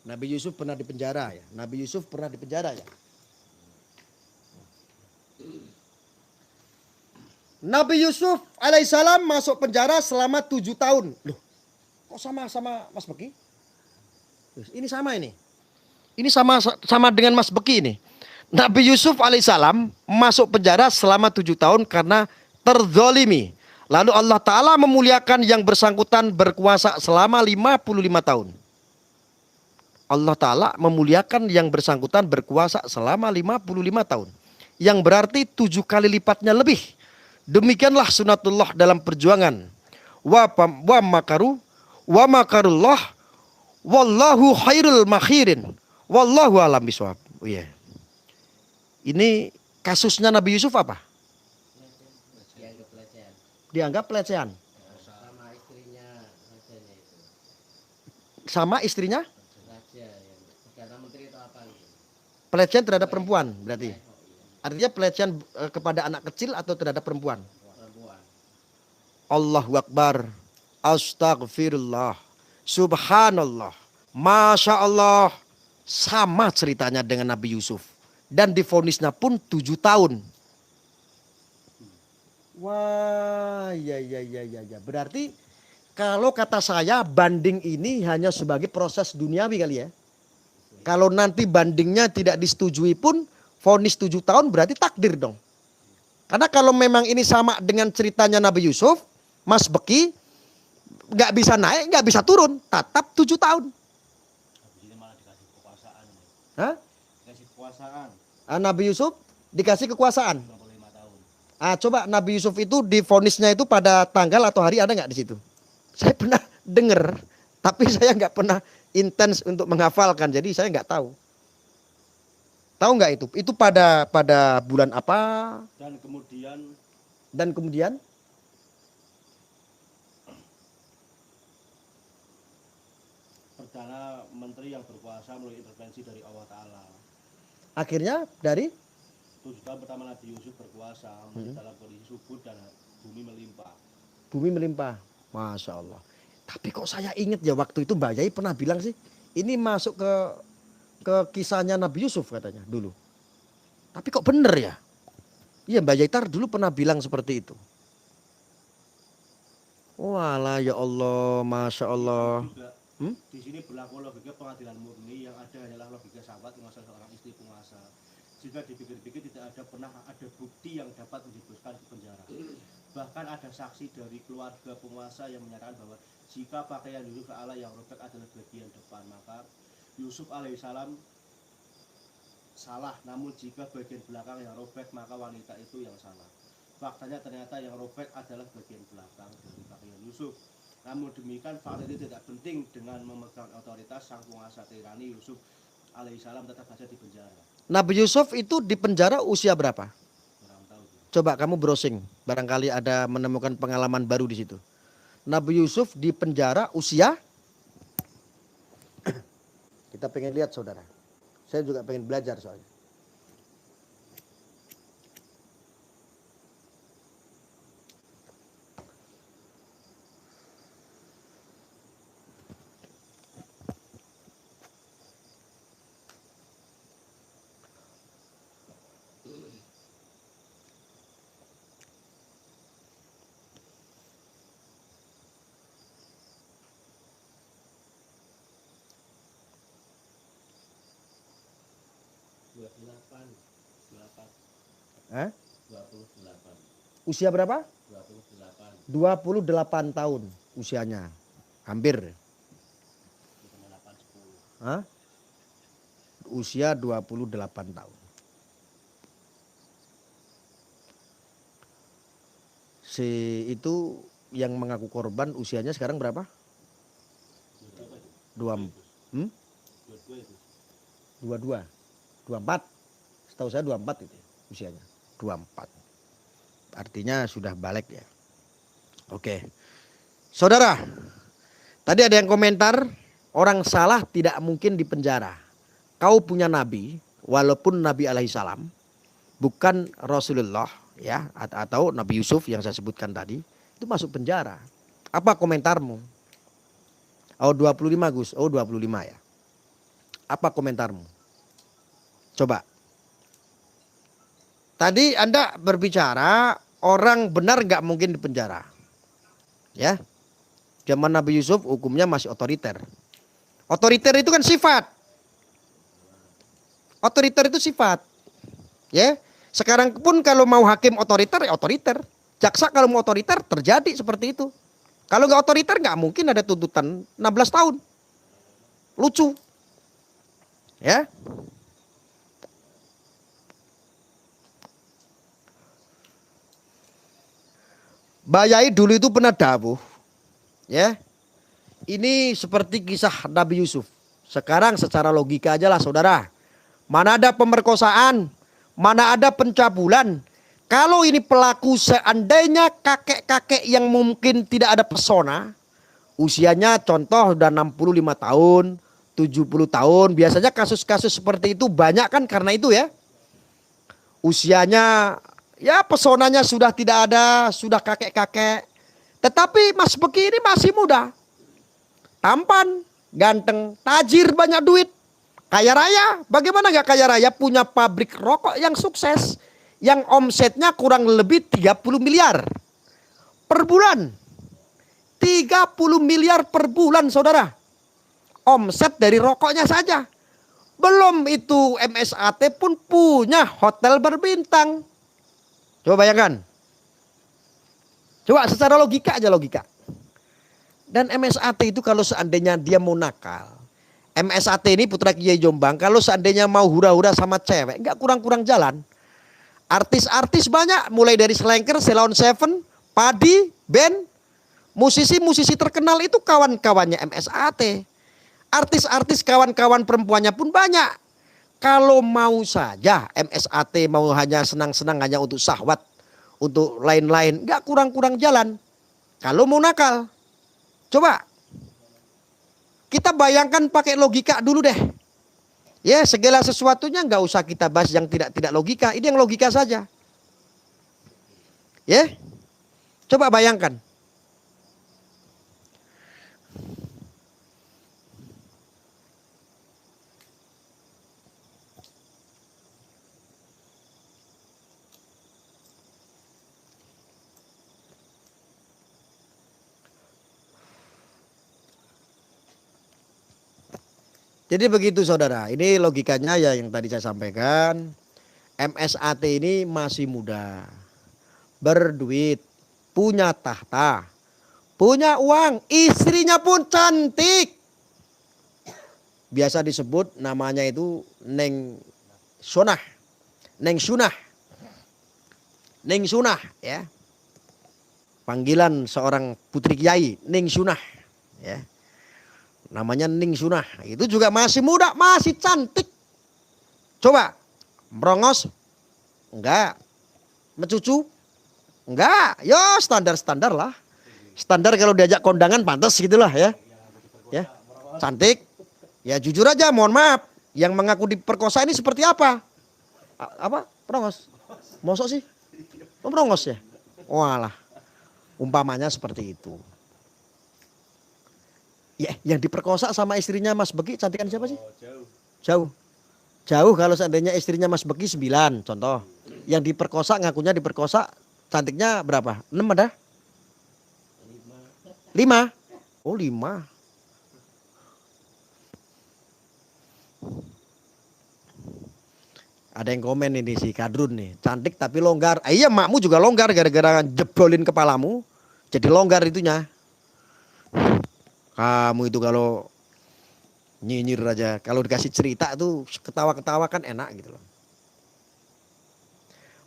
Nabi Yusuf pernah di penjara ya. Nabi Yusuf pernah di penjara ya. Nabi Yusuf alaihissalam masuk penjara selama 7 tahun. Loh, kok sama Mas Beki? Ini sama ini. Ini sama dengan Mas Beki ini. Nabi Yusuf alaihissalam masuk penjara selama 7 tahun karena terzolimi. Lalu Allah Ta'ala memuliakan yang bersangkutan berkuasa selama 55 tahun. Allah Ta'ala memuliakan yang bersangkutan berkuasa selama 55 tahun. Yang berarti 7 kali lipatnya lebih. Demikianlah sunatullah dalam perjuangan. Wa makaru wa makarullah wallahu khairul makhirin. Wallahu alam biswab. Oh iya. Ini kasusnya Nabi Yusuf apa? Dianggap pelecehan. Sama istrinya? Pelecehan terhadap perempuan berarti. Artinya pelecehan kepada anak kecil atau terhadap perempuan? Allahu Akbar. Astagfirullah. Subhanallah. Masya Allah. Sama ceritanya dengan Nabi Yusuf. Dan divonisnya pun 7 tahun. Wah, ya. Berarti kalau kata saya banding ini hanya sebagai proses duniawi kali ya. Kalau nanti bandingnya tidak disetujui pun vonis 7 tahun berarti takdir dong. Karena kalau memang ini sama dengan ceritanya Nabi Yusuf, Mas Beki nggak bisa naik, nggak bisa turun, tetap 7 tahun. Hah? Dikasih kekuasaan. Nabi Yusuf dikasih kekuasaan. Coba Nabi Yusuf itu divonisnya itu pada tanggal atau hari ada nggak di situ? Saya pernah dengar, tapi saya nggak pernah intens untuk menghafalkan, jadi saya nggak tahu. Tahu nggak itu? Itu pada bulan apa? Dan kemudian Perdana Menteri yang berkuasa melalui intervensi dari Allah Ta'ala. Akhirnya dari 7 tahun pertama Nabi Yusuf berkuasa dalam kondisi subur dan bumi melimpah. Bumi melimpah, Masya Allah. Tapi kok saya ingat ya waktu itu Mbak Yai pernah bilang sih, ini masuk ke kisahnya Nabi Yusuf katanya dulu. Tapi kok bener ya? Iya Mbak Yai tar dulu pernah bilang seperti itu. Walah ya Allah, Masya Allah. Di sini berlaku logika pengadilan murni, yang ada hanyalah logika sahabat penguasa seorang istri penguasa. Jika dipikir-pikir tidak pernah ada bukti yang dapat menjebuskan ke penjara. Bahkan ada saksi dari keluarga penguasa yang menyatakan bahwa jika pakaian Yusuf Allah yang robek adalah bagian depan, maka Yusuf alaihissalam salah. Namun jika bagian belakang yang robek, maka wanita itu yang salah. Faktanya ternyata yang robek adalah bagian belakang dari pakaian Yusuf. Namun demikian fakta itu tidak penting. Dengan memegang otoritas sang penguasa tirani, Yusuf alaihissalam tetap saja di penjara. Nabi Yusuf itu di penjara usia berapa? Kurang tahu. Coba kamu browsing, barangkali ada menemukan pengalaman baru di situ. Nabi Yusuf di penjara usia? Kita pengen lihat saudara. Saya juga pengen belajar soalnya. Hah? 28. Usia berapa? 28. 28 tahun usianya. Hampir. 8, 10. Hah? Usia 28 tahun. Si itu yang mengaku korban usianya sekarang berapa? 22. 24. Setahu saya 24 itu usianya. 24. Artinya sudah balik ya. Oke. Saudara, tadi ada yang komentar, orang salah tidak mungkin dipenjara. Kau punya nabi, walaupun Nabi alaihissalam, bukan Rasulullah ya, atau Nabi Yusuf yang saya sebutkan tadi, itu masuk penjara. Apa komentarmu? Oh 25 Gus, oh 25 ya. Apa komentarmu? Coba. Tadi Anda berbicara orang benar nggak mungkin dipenjara. Ya. Zaman Nabi Yusuf hukumnya masih otoriter. Otoriter itu kan sifat. Otoriter itu sifat. Ya. Sekarang pun kalau mau hakim otoriter ya otoriter. Jaksa kalau mau otoriter terjadi seperti itu. Kalau nggak otoriter nggak mungkin ada tuntutan 16 tahun. Lucu. Ya. Bayai dulu itu pernah dawuh, ya. Ini seperti kisah Nabi Yusuf. Sekarang secara logika aja lah saudara. Mana ada pemerkosaan, mana ada pencabulan. Kalau ini pelaku seandainya kakek-kakek yang mungkin tidak ada pesona, usianya contoh udah 65 tahun, 70 tahun. Biasanya kasus-kasus seperti itu banyak kan karena itu ya. Usianya ya pesonanya sudah tidak ada, sudah kakek-kakek. Tetapi Mas Beki ini masih muda. Tampan, ganteng, tajir, banyak duit. Kaya raya, bagaimana gak kaya raya punya pabrik rokok yang sukses. Yang omsetnya kurang lebih 30 miliar per bulan. 30 miliar per bulan saudara. Omset dari rokoknya saja. Belum itu MSAT pun punya hotel berbintang. Coba bayangkan. Coba secara logika aja logika. Dan MSAT itu kalau seandainya dia mau nakal. MSAT ini Putra Kiai Jombang kalau seandainya mau hura-hura sama cewek. Enggak kurang-kurang jalan. Artis-artis banyak. Mulai dari Slanker, Ceylon Seven, Padi, Ben. Musisi-musisi terkenal itu kawan-kawannya MSAT. Artis-artis kawan-kawan perempuannya pun banyak. Kalau mau saja MSAT mau hanya senang-senang hanya untuk syahwat. Untuk lain-lain. Enggak kurang-kurang jalan. Kalau mau nakal. Coba. Kita bayangkan pakai logika dulu deh. Ya segala sesuatunya enggak usah kita bahas yang tidak logika. Ini yang logika saja. Ya. Coba bayangkan. Jadi begitu saudara, ini logikanya ya yang tadi saya sampaikan. MSAT ini masih muda, berduit, punya tahta, punya uang, istrinya pun cantik. Biasa disebut namanya itu Neng Sunah. Neng Sunah. Neng Sunah ya. Panggilan seorang putri kiai, Neng Sunah ya. Namanya Ning Sunah. Itu juga masih muda, masih cantik. Coba, merongos? Enggak. Mencucu? Enggak. Yo standar-standar lah. Standar kalau diajak kondangan pantas gitulah ya. Ya, cantik. Ya jujur aja, mohon maaf. Yang mengaku diperkosa ini seperti apa? Apa? Merongos? Mosok sih? Oh, merongos ya? Walah. Umpamanya seperti itu. Ya, yang diperkosa sama istrinya Mas Beki cantikan siapa sih? Jauh. Jauh kalau seandainya istrinya Mas Beki 9 contoh. Yang diperkosa ngakunya diperkosa cantiknya berapa? 6 ada? 5. Oh 5. Ada yang komen ini si Kadrun nih. Cantik tapi longgar. Iya makmu juga longgar gara-gara jebolin kepalamu. Jadi longgar itunya. Kamu itu kalau nyinyir aja, kalau dikasih cerita tuh ketawa-ketawa kan enak gitu loh.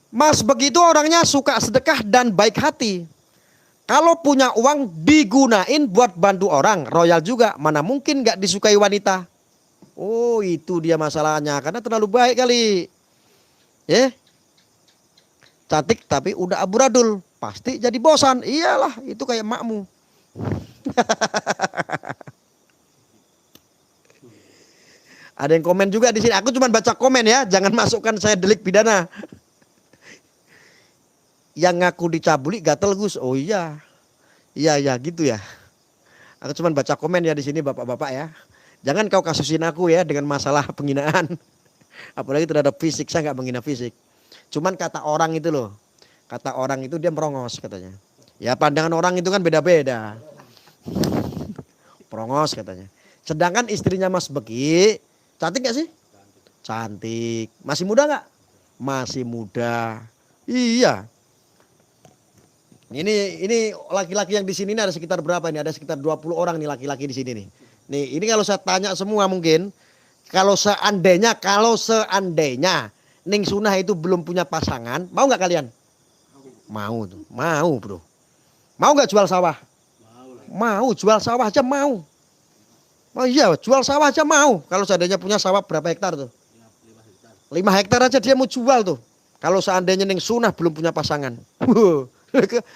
Mas begitu orangnya suka sedekah dan baik hati. Kalau punya uang digunain buat bantu orang, royal juga. Mana mungkin gak disukai wanita. Oh itu dia masalahnya, karena terlalu baik kali. Ya, cantik tapi udah amburadul, pasti jadi bosan. Iyalah itu kayak makmu. Ada yang komen juga di sini. Aku cuma baca komen ya, jangan masukkan saya delik pidana. Yang ngaku dicabuli gatel Gus. Oh iya. Iya gitu ya. Aku cuma baca komen ya di sini Bapak-bapak ya. Jangan kau kasusin aku ya dengan masalah penghinaan. Apalagi terhadap fisik, saya nggak menghina fisik. Cuman kata orang itu loh. Kata orang itu dia merongos katanya. Ya pandangan orang itu kan beda-beda. Prongos katanya. Sedangkan istrinya Mas Beki, cantik gak sih? Cantik. Masih muda gak? Masih muda. Iya. Ini laki-laki yang di sini ada sekitar berapa ini? Ada sekitar 20 orang nih laki-laki di sini nih. Nih, ini kalau saya tanya semua mungkin kalau seandainya Ning Sunah itu belum punya pasangan, mau nggak kalian? Mau tuh, mau bro. Mau nggak jual sawah? Mau, jual sawah aja mau. Oh iya, jual sawah aja mau. Kalau seandainya punya sawah berapa hektar tuh? 5 hektar aja dia mau jual tuh. Kalau seandainya Ning Sunah belum punya pasangan.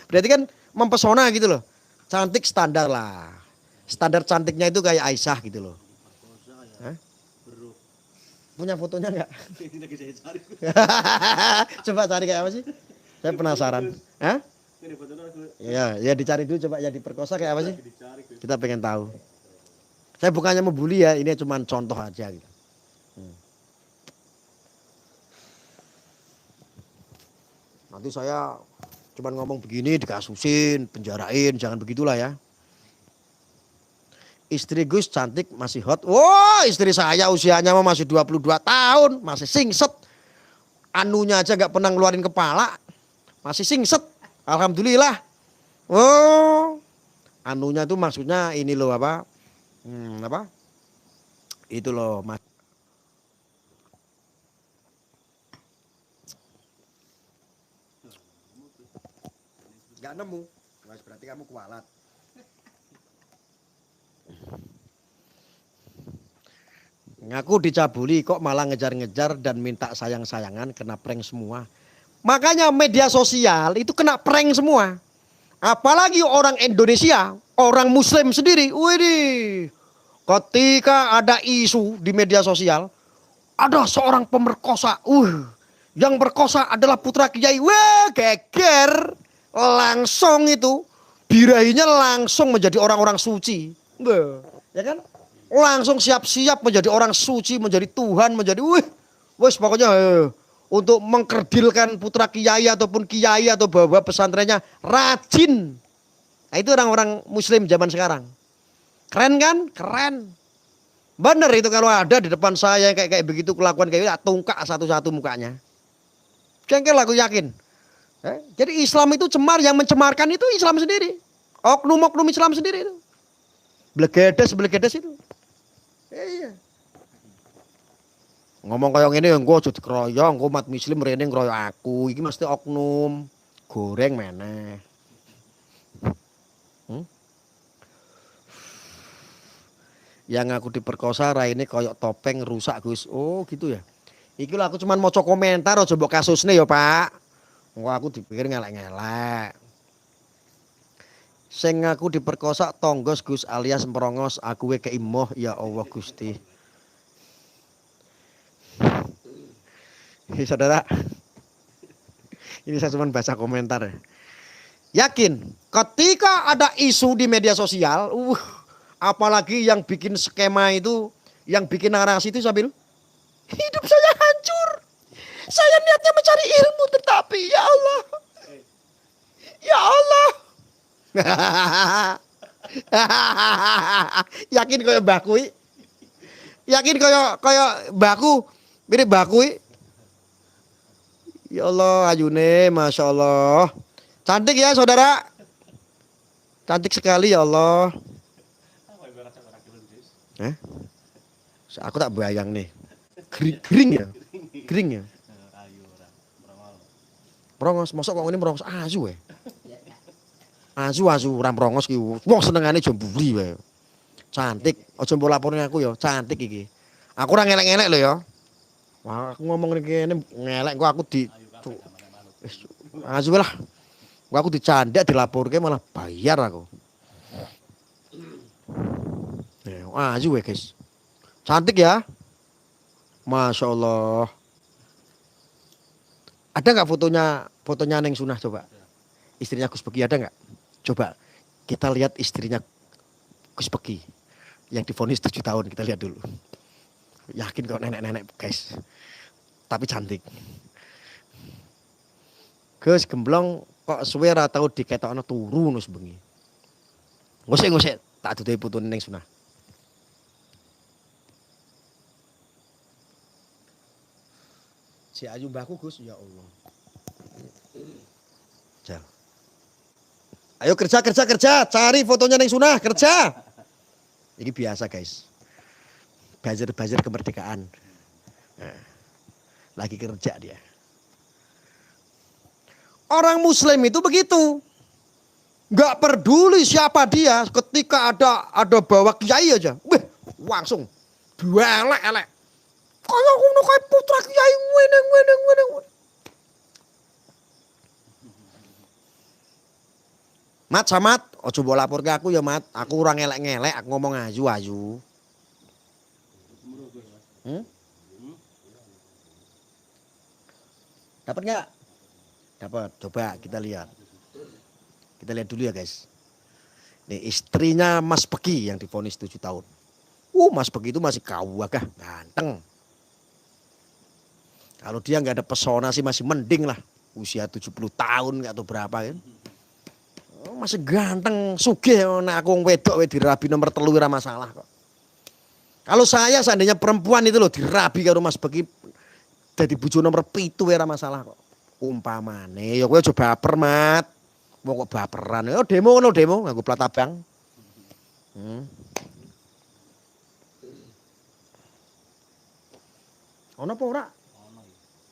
Berarti kan mempesona gitu loh. Cantik standar lah. Standar cantiknya itu kayak Aisyah gitu loh. Hah? Punya fotonya enggak? Coba cari kayak apa sih? Saya penasaran. Hah? Ya dicari dulu coba ya diperkosa kayak apa sih? Kita pengen tahu. Saya bukannya membuli ya, ini cuma contoh aja gitu. Nanti saya cuma ngomong begini dikasusin, penjarain, jangan begitulah ya. Istri Gus cantik masih hot. Wah, istri saya usianya masih 22 tahun, masih singset. Anunya aja nggak pernah ngeluarin kepala. Masih singset. Alhamdulillah. Oh. Anunya itu maksudnya ini loh apa? Apa? Itu loh, Mas. Gak nemu, berarti kamu kualat. Ngaku dicabuli kok malah ngejar-ngejar dan minta sayang-sayangan, kena prank semua. Makanya media sosial itu kena prank semua. Apalagi orang Indonesia, orang Muslim sendiri. Widih, ketika ada isu di media sosial, ada seorang pemerkosa. Yang berkosa adalah putra kiai. Wah, geger. Langsung itu birahinya langsung menjadi orang-orang suci. Ya kan? Langsung siap-siap menjadi orang suci, menjadi Tuhan, menjadi wes pokoknya untuk mengkerdilkan putra kiai ataupun kiai atau bawa pesantrennya rajin. Nah, itu orang-orang Muslim zaman sekarang. Keren kan? Keren. Bener itu kalau ada di depan saya kayak begitu kelakuan kayak gitu, tungkak satu-satu mukanya. Cengkel aku yakin. Jadi Islam itu cemar, yang mencemarkan itu Islam sendiri. Oknum-oknum Islam sendiri itu. Blegedes itu. Iya. Ngomong kayak gini engko aja dikeroyok, engko umat Muslim rene ngeroyok aku. Iki mesti oknum. Goreng meneh. Yang aku diperkosa raine koyok topeng rusak Gus. Oh gitu ya. Iki lho aku cuman maca komentar aja mbok kasusne ya, Pak. Engko aku dipikir ngelek-ngelek. Sing aku diperkosa tonggos Gus alias merongos, aku keimoh ya Allah Gusti. Saudara, ini saya cuma baca komentar. Yakin ketika ada isu di media sosial, apalagi yang bikin skema itu, yang bikin narasi itu sambil hidup saya hancur. Saya niatnya mencari ilmu tetapi ya Allah. Ya Allah. Yakin kaya Mbah Kui? Yakin kaya Mbahku? Mirip Mbah Kui? Ya Allah, ayune Masya Allah. Cantik ya saudara. Cantik sekali ya Allah. Aku tak bayang nih. Gering ya? Gering ya? Merongos, masa kok ini merongos asu ya? Asu ora merongos ki. Wong senengane jamburi wae. Cantik, aja mbok laporne aku ya, cantik iki. Aku ora ngelek-ngelek lho ya. Wah, aku ngomong kene ngelek kok aku di asu lah. Kok aku dicandak dilaporke malah bayar aku. Asu ya, guys. Cantik ya? Masya Allah. Ada nggak fotonya Neng Sunah coba? Istrinya Gus Beki ada nggak? Coba kita lihat istrinya Gus Beki yang divonis 7 tahun, kita lihat dulu. Yakin kok nenek-nenek guys, tapi cantik. Gus gemblong kok suwe ra tau diketokno turu nus bengi. Ngosek tak duduhi putune Neng Sunah. Si ayu mbahku Gus, ya Allah. Jal. Ayo kerja, cari fotonya Neng Sunah, kerja. Ini biasa guys. buzzer kemerdekaan. Nah, lagi kerja dia. Orang Muslim itu begitu. Nggak peduli siapa dia, ketika ada bawa kiai aja, langsung elek. Kayak ngono kayak putra kiai weneng. Mat samat, ojo mbok lapor ke aku ya Mat. Aku orang ngelek-ngelek, aku ngomong ayu. Dapat nggak? Dapat. Coba kita lihat. Kita lihat dulu ya guys. Nih istrinya Mas Peki yang divonis 7 tahun. Mas Peki itu masih kawagah, ganteng. Kalau dia nggak ada pesona sih masih mending lah. Usia 70 tahun nggak tahu berapa kan. Masih ganteng, sugih nek aku wedok dirabi nomor 3 ora masalah kok. Kalau saya seandainya perempuan itu loh dirabi karo Mas Beki dadi bojo nomor 7 ora masalah kok. Umpamane ya kowe aja baper, Mat. Wong kok baperan. Ya demo ngono demo nganggo plat abang. Ono apa ora? Ono.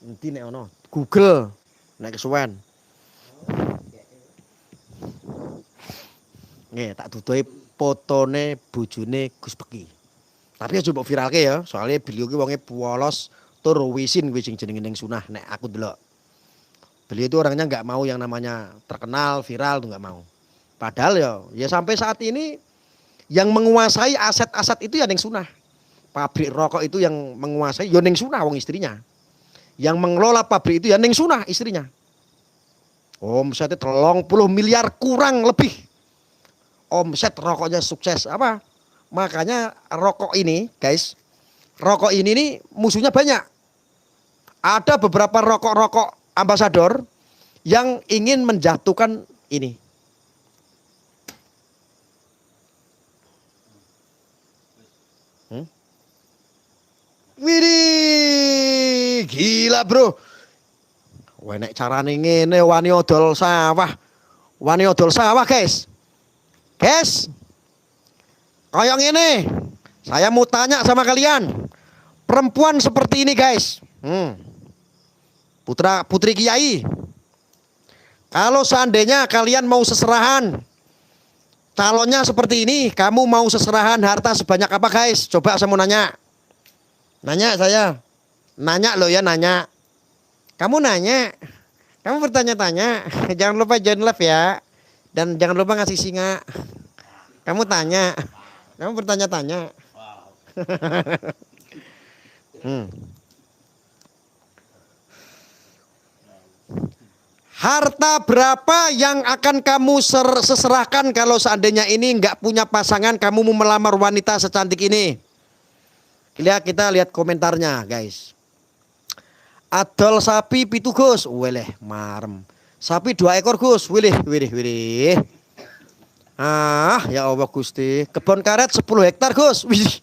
Endi nek ono? Google nek kesuwen. Nggih, tak tutupi fotone bojone Gus Beki. Tapi aja mbok viralke ya, soalnya beliau ki wonge polos tur wisin kuwi sing jenenge ning sunah nek aku delok. Beliau itu orangnya nggak mau yang namanya terkenal, viral tuh nggak mau. Padahal ya sampai saat ini yang menguasai aset-aset itu ya ning sunah. Pabrik rokok itu yang menguasai ya ning sunah wong istrinya. Yang mengelola pabrik itu ya ning sunah istrinya. Omsetnya 30 miliar kurang lebih. Omset rokoknya sukses apa? Makanya rokok ini guys, rokok ini nih musuhnya banyak. Ada beberapa rokok-rokok ambasador yang ingin menjatuhkan ini. Widih, gila bro. Wenek carane ngene wani odol sawah. Wani odol sawah guys. Guys, kayak gini, saya mau tanya sama kalian, perempuan seperti ini guys, putri kiai, kalau seandainya kalian mau seserahan, calonnya seperti ini, kamu mau seserahan harta sebanyak apa guys? Coba saya mau nanya saya, nanya loh ya nanya, kamu nanya, kamu bertanya-tanya, jangan lupa join live ya. Dan jangan lupa ngasih singa. Kamu tanya. Kamu bertanya-tanya. Harta berapa yang akan kamu seserahkan kalau seandainya ini nggak punya pasangan, kamu mau melamar wanita secantik ini? Kita lihat komentarnya guys. Adol sapi pitu Gus. Weleh marem. Sapi 2 ekor Gus, wilih. Ya Allah Gusti, kebun karet 10 hektar Gus. Wih.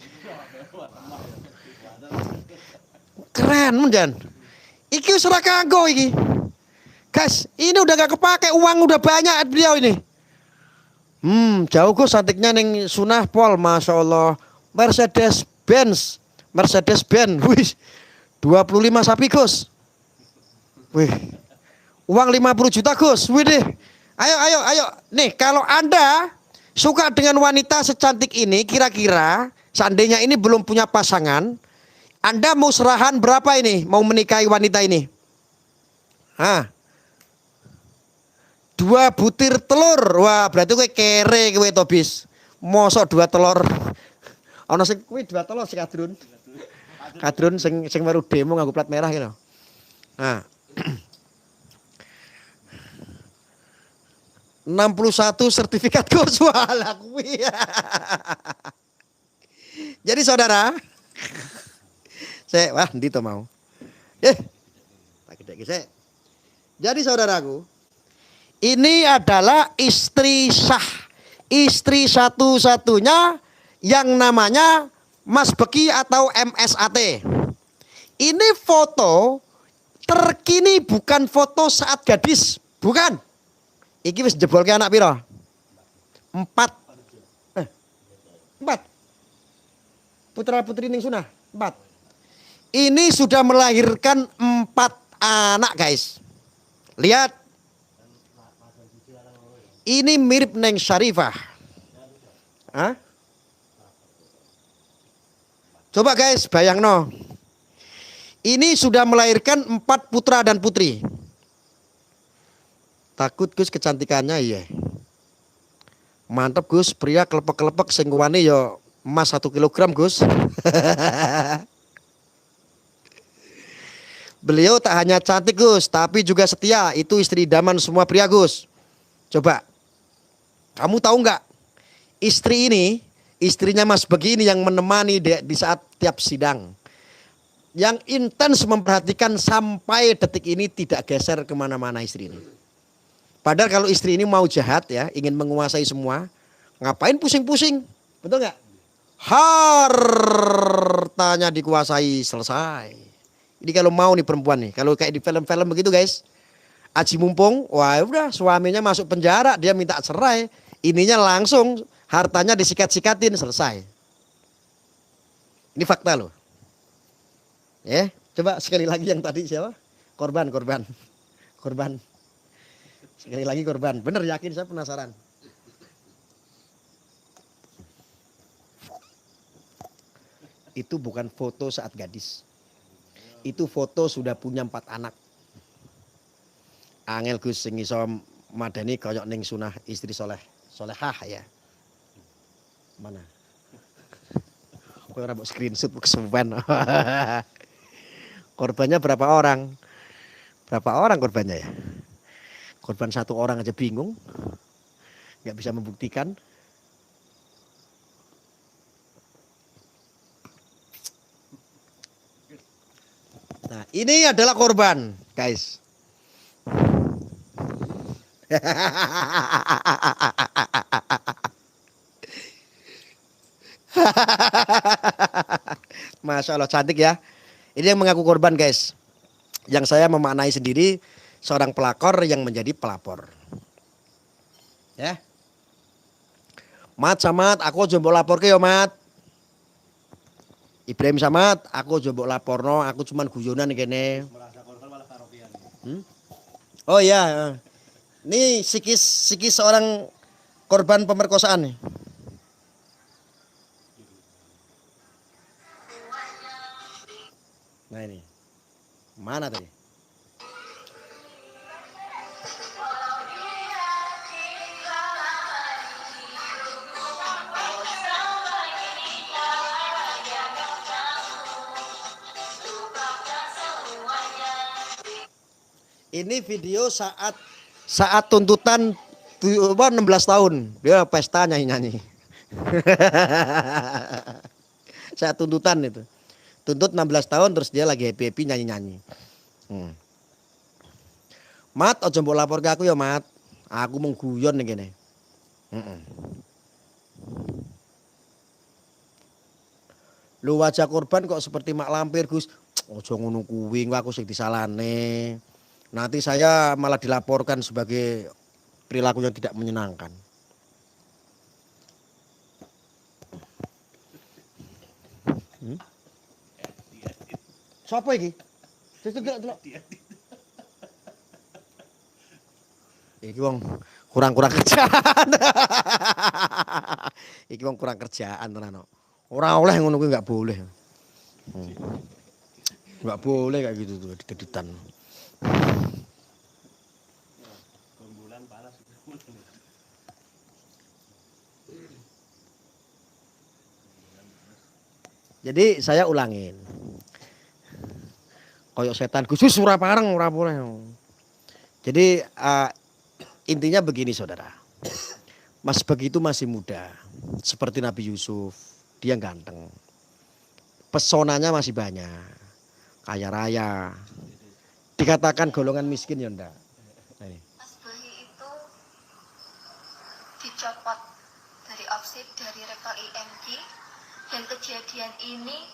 Keren menjan. Iki wis ora kanggo iki. Guys, ini udah gak kepake, uang udah banyak beliau ini. Jauh Gus cantiknya ning sunah pol, Masya Allah. Mercedes Benz. Wih. 25 sapi Gus. Wih. Uang 50 juta Gus, widih. Ayo. Nih kalau Anda suka dengan wanita secantik ini, kira-kira seandainya ini belum punya pasangan, Anda mau serahan berapa ini? Mau menikahi wanita ini? 2 butir telur. Wah berarti kowe kere kowe to bis. Mosok 2 telur. Ana sing kuwi 2 telur sing kadrun. Kadrun sing baru demo nganggo plat merah gitu. Nah. 61 sertifikat Gus. Walah kuwi. Jadi saudara, wah ndi to mau. Tak gede sik. Jadi saudaraku, ini adalah istri sah, istri satu-satunya yang namanya Mas Beki atau MSAT. Ini foto terkini, bukan foto saat gadis, bukan. Iki wis jebolke anak piro? 4. 4. putra putri ning sunah? 4. Ini sudah melahirkan 4 anak guys. Lihat. Ini mirip neng Syarifah. Hah? Coba guys bayang no. Ini sudah melahirkan 4 putra dan putri. Takut Gus kecantikannya iya. Mantap Gus, pria kelepek-kelepek sing kuwane ya emas 1 kilogram Gus. Beliau tak hanya cantik Gus, tapi juga setia. Itu istri idaman semua pria Gus. Coba, kamu tahu nggak? Istri ini, istrinya Mas Begini yang menemani di saat tiap sidang. Yang intens memperhatikan sampai detik ini tidak geser kemana-mana istri ini. Padahal kalau istri ini mau jahat ya, ingin menguasai semua, ngapain pusing-pusing? Betul nggak? Hartanya dikuasai, selesai. Ini kalau mau nih perempuan nih, kalau kayak di film-film begitu guys. Aji mumpung, wah udah suaminya masuk penjara, dia minta cerai. Ininya langsung hartanya disikat-sikatin, selesai. Ini fakta loh. Ya, coba sekali lagi yang tadi siapa? Korban. Sekali lagi korban. Bener yakin, saya penasaran. Itu bukan foto saat gadis. Itu foto sudah punya 4 anak. Angel Gus sing iso madani koyok ning sunah istri solehah ya. Mana? Kowe ora mbok screenshot kesuwen. Korbannya berapa orang? Berapa orang korbannya ya? Korban 1 orang aja bingung. Nggak bisa membuktikan. Nah, ini adalah korban, guys. Masya Allah cantik ya. Ini yang mengaku korban guys. Yang saya memaknai sendiri seorang pelakor yang menjadi pelapor. Ya. Mat Samad, aku jombok lapor ke yo Mat. Ibrahim Samad, aku jombok laporno, aku cuman guyonan kene. Oh iya. Ini sikis seorang korban pemerkosaan nih. Nah ini. Mana tadi? Ini video saat tuntutan 16 tahun. Dia pesta nyanyi-nyanyi. Saat tuntutan itu. Tuntut 16 tahun terus dia lagi happy-happy nyanyi-nyanyi. Mat, ojo mbok lapor ke aku ya, Mat. Aku mau guyon nih gini. Lu wajah korban kok seperti mak lampir, Gus. Ojo ngono kuwi, aku sing disalahne. Nanti saya malah dilaporkan sebagai perilaku yang tidak menyenangkan. Siapa iki? Iki wong kurang kerjaan. Iki wong kurang kerjaan tenan kok. Ora oleh ngono kuwi enggak boleh. Enggak boleh kayak gitu tuh dikeditan. Jadi saya ulangin. Koyok setan khusus ora pareng ora boleh. Jadi intinya begini saudara. Mas begitu masih muda. Seperti Nabi Yusuf. Dia ganteng. Pesonanya masih banyak. Kaya raya. Dikatakan golongan miskin ya ndak. Mas Bahi itu dicopot dari offset dari rektor IMG dan kejadian ini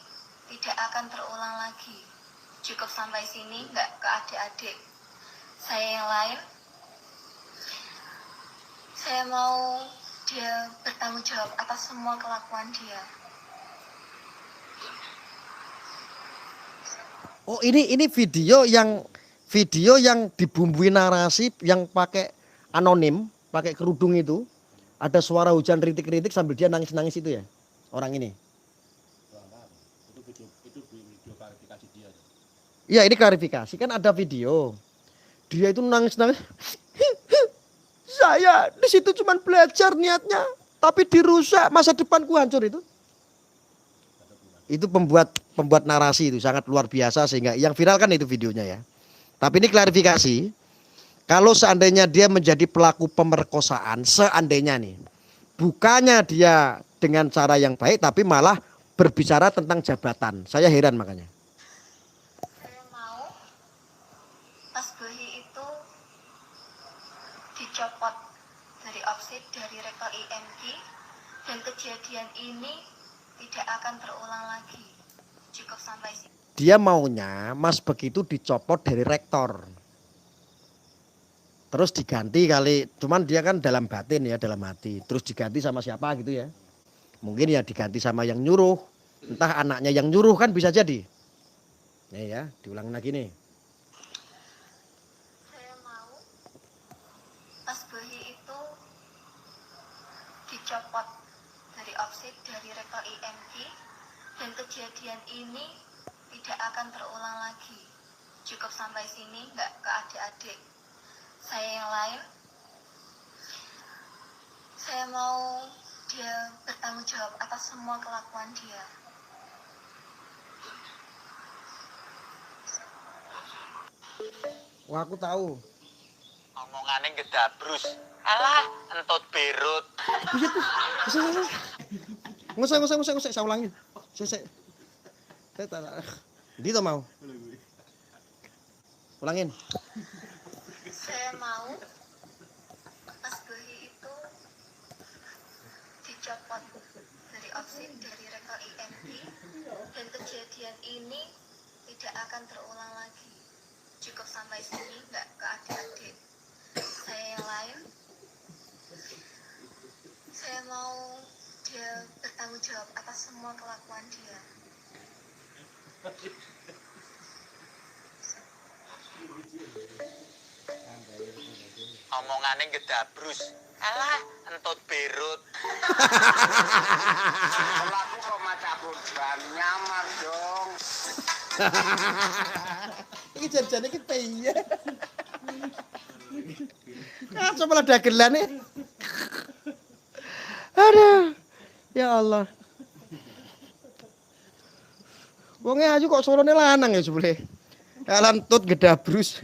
tidak akan terulang lagi. Cukup sampai sini, nggak ke adik-adik saya yang lain. Saya mau dia bertanggung jawab atas semua kelakuan dia. Oh, ini video yang dibumbui narasi yang pakai anonim, pakai kerudung itu. Ada suara hujan rintik-rintik sambil dia nangis-nangis itu ya. Orang ini. Kurang tahu. Itu video klarifikasi dia. Iya, ini klarifikasi kan ada video. Dia itu nangis-nangis. Saya di situ cuma belajar niatnya, tapi dirusak, masa depanku hancur itu. Itu pembuat narasi itu sangat luar biasa sehingga yang viral kan itu videonya ya. Tapi ini klarifikasi. Kalau seandainya dia menjadi pelaku pemerkosaan, seandainya nih, bukannya dia dengan cara yang baik, tapi malah berbicara tentang jabatan. Saya heran makanya. Saya mau Mas Bohi itu dicopot dari offset dari rekal IMG dan kejadian ini tidak akan terulang lagi. Cukup sampai sini. Dia maunya Mas begitu dicopot dari rektor. Terus diganti kali, cuman dia kan dalam batin ya, dalam hati. Terus diganti sama siapa gitu ya. Mungkin ya diganti sama yang nyuruh. Entah anaknya yang nyuruh kan bisa jadi. Nih ya, diulang lagi nih. Saya mau Mas Bohi itu dicopot dari offset dari rekal IMG dan kejadian ini tidak akan terulang lagi. Cukup sampai sini, nggak ke adik-adik. Saya yang lain, saya mau dia bertanggung jawab atas semua kelakuan dia. Wah, aku tahu. Omongannya gedabrus. Alah, entut berut. Ngusai, saya ulangin. Saya Di tuh mau. Ulangin. Saya mau Mas Bohi itu dicopot dari offset dari rekal IMG dan kejadian ini tidak akan terulang lagi. Cukup sampai sini, nggak ke adik-adik. Saya yang lain, saya mau dia bertanggung jawab atas semua kelakuan dia. Omongannya gedabrus. Alah, entut berut. Aku kok maca kurban nyamar dong. Ini janjiannya kita piye? Coba lah dagelan nih. Aduh, ya Allah. Wongnya aja kok suaranya lanang ya sebelah. Lantut gedabrus.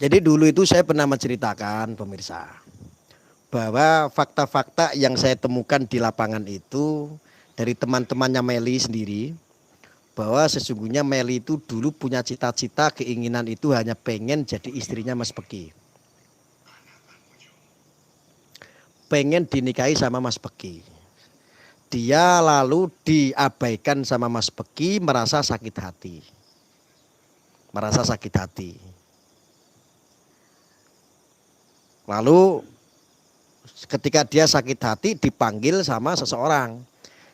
Jadi dulu itu saya pernah menceritakan pemirsa bahwa fakta-fakta yang saya temukan di lapangan itu dari teman-temannya Meli sendiri, bahwa sesungguhnya Meli itu dulu punya cita-cita, keinginan itu hanya pengen jadi istrinya Mas Peki. Pengen dinikahi sama Mas Peki. Dia lalu diabaikan sama Mas Peki, merasa sakit hati. Merasa sakit hati. Lalu ketika dia sakit hati dipanggil sama seseorang.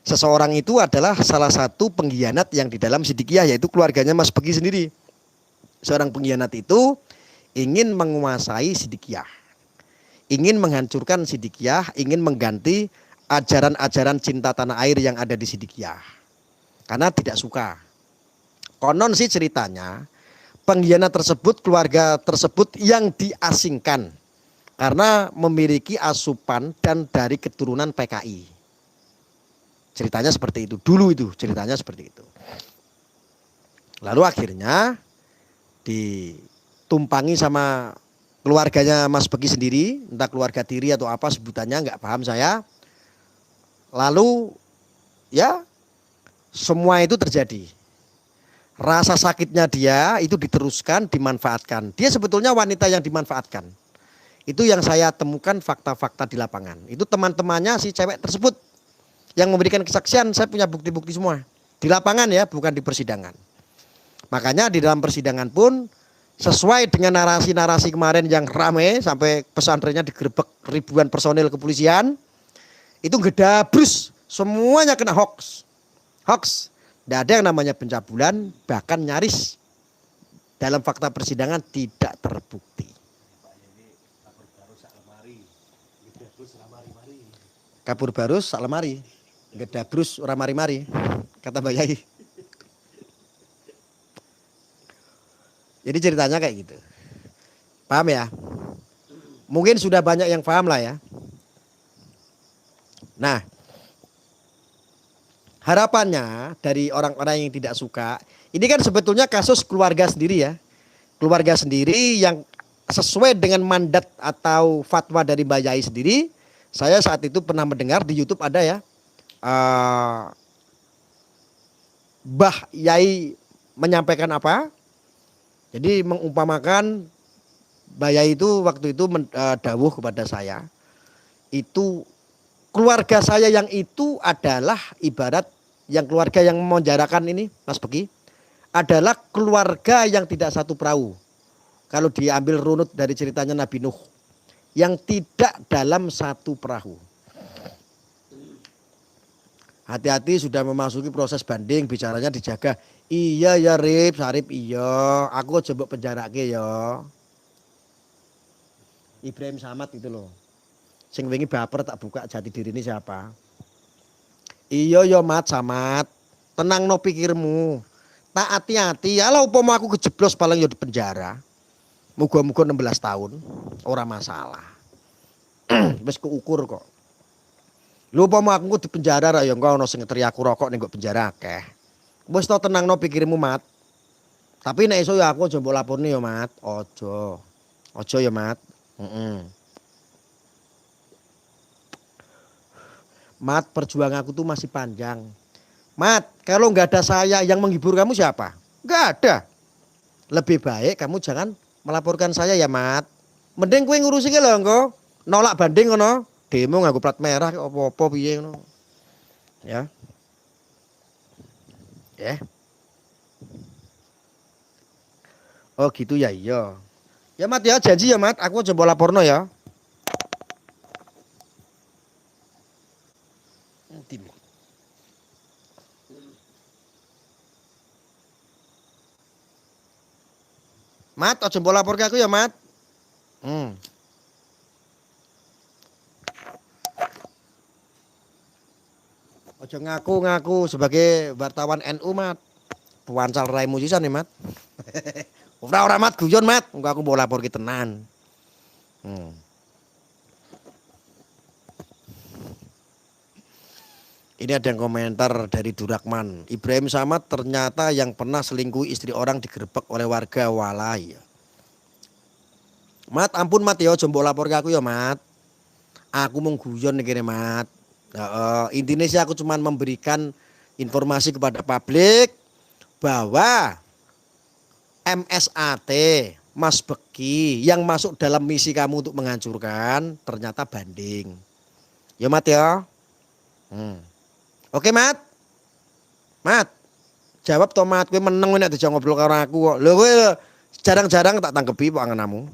Seseorang itu adalah salah satu pengkhianat yang di dalam Sidikiyah, yaitu keluarganya Mas Peki sendiri. Seorang pengkhianat itu ingin menguasai Sidikiyah. Ingin menghancurkan Sidikiyah, ingin mengganti ajaran-ajaran cinta tanah air yang ada di Sidikiyah. Karena tidak suka. Konon sih ceritanya, pengkhianat tersebut, keluarga tersebut yang diasingkan karena memiliki asupan dan dari keturunan PKI. Ceritanya seperti itu. Dulu itu ceritanya seperti itu. Lalu akhirnya ditumpangi sama keluarganya Mas Peki sendiri. Entah keluarga tiri atau apa sebutannya, nggak paham saya. Lalu ya semua itu terjadi. Rasa sakitnya dia itu diteruskan, dimanfaatkan. Dia sebetulnya wanita yang dimanfaatkan. Itu yang saya temukan fakta-fakta di lapangan. Itu teman-temannya si cewek tersebut yang memberikan kesaksian. Saya punya bukti-bukti semua. Di lapangan ya, bukan di persidangan. Makanya di dalam persidangan pun sesuai dengan narasi-narasi kemarin yang ramai sampai pesantrennya digerebek ribuan personil kepolisian. itu gedabrus, semuanya kena hoax. Hoax. Tidak ada yang namanya pencabulan, bahkan nyaris dalam fakta persidangan tidak terbukti. Pak ini kabur baru sak lemari. Gedabrus lamari-mari. Kabur barus sak lemari, gedabrus ora mari-mari, kata Mbak Yai. Jadi ceritanya kayak gitu. Paham ya? Mungkin sudah banyak yang paham lah ya. Nah, harapannya dari orang-orang yang tidak suka, ini kan sebetulnya kasus keluarga sendiri ya. Keluarga sendiri yang sesuai dengan mandat atau fatwa dari Mbak Yai sendiri. Saya saat itu pernah mendengar di YouTube ada ya. Mbah Yai menyampaikan apa? Jadi mengumpamakan Mbak Yai itu waktu itu dawuh kepada saya. Itu keluarga saya yang itu adalah ibarat yang keluarga yang memenjarakan ini Mas Beki. Adalah keluarga yang tidak satu perahu. Kalau diambil runut dari ceritanya Nabi Nuh. Yang tidak dalam satu perahu. Hati-hati sudah memasuki proses banding, bicaranya dijaga. Iya ya Rip, Sarip iya. Aku coba penjarake ya. Ibrahim Samad itu loh. Sing wingi baper tak buka jati diri ini siapa? Iya ya Mat Samad. Tenang no pikirmu. Tak hati-hati ya lah upama aku kejeblos paling ya di penjara. Muga-muga 16 tahun. Ora masalah. Wis keukur kok. Lu upama aku di penjara ra ya engko ono sing ngeteri aku rokok ning penjara akeh. Wis to tenangno pikirmu Mat. Tapi nek iso ya aku aja mbok laporne ya Mat. Aja. Aja ya Mat. Mat, perjuangan aku tuh masih panjang. Mat, kalau nggak ada saya yang menghibur kamu siapa? Nggak ada. Lebih baik kamu jangan melaporkan saya ya Mat. Mending kowe ngurusi ki lho engko. Nolak banding ngono. Demo nganggo plat merah apa-apa piye ngono. Ya. Ya. Oh gitu ya iya. Ya Mat ya janji ya Mat, aku coba laporno ya. Mat, aja mbok lapor ke aku ya Mat. Ojo ngaku-ngaku sebagai wartawan NU Mat. Puancal raimu sisan nih Mat. Ora Mat guyon Mat, engko aku mau lapor ki tenan. Ini ada yang komentar dari Durakman. Ibrahim Samad ternyata yang pernah selingkuh istri orang digerebek oleh warga Walai. Mat, ampun Mat ya, jombo lapor ke aku ya Mat. Aku mau guyon nih kene Mat. Intinya sih aku cuma memberikan informasi kepada publik bahwa MSAT, Mas Beki yang masuk dalam misi kamu untuk menghancurkan ternyata banding. Ya Mat ya. Oke Mat. Mat. Jawab to Mat, kowe meneng nek dijak ngobrol karo aku kok. Lho kowe jarang-jarang tak tanggepi kok anganmu.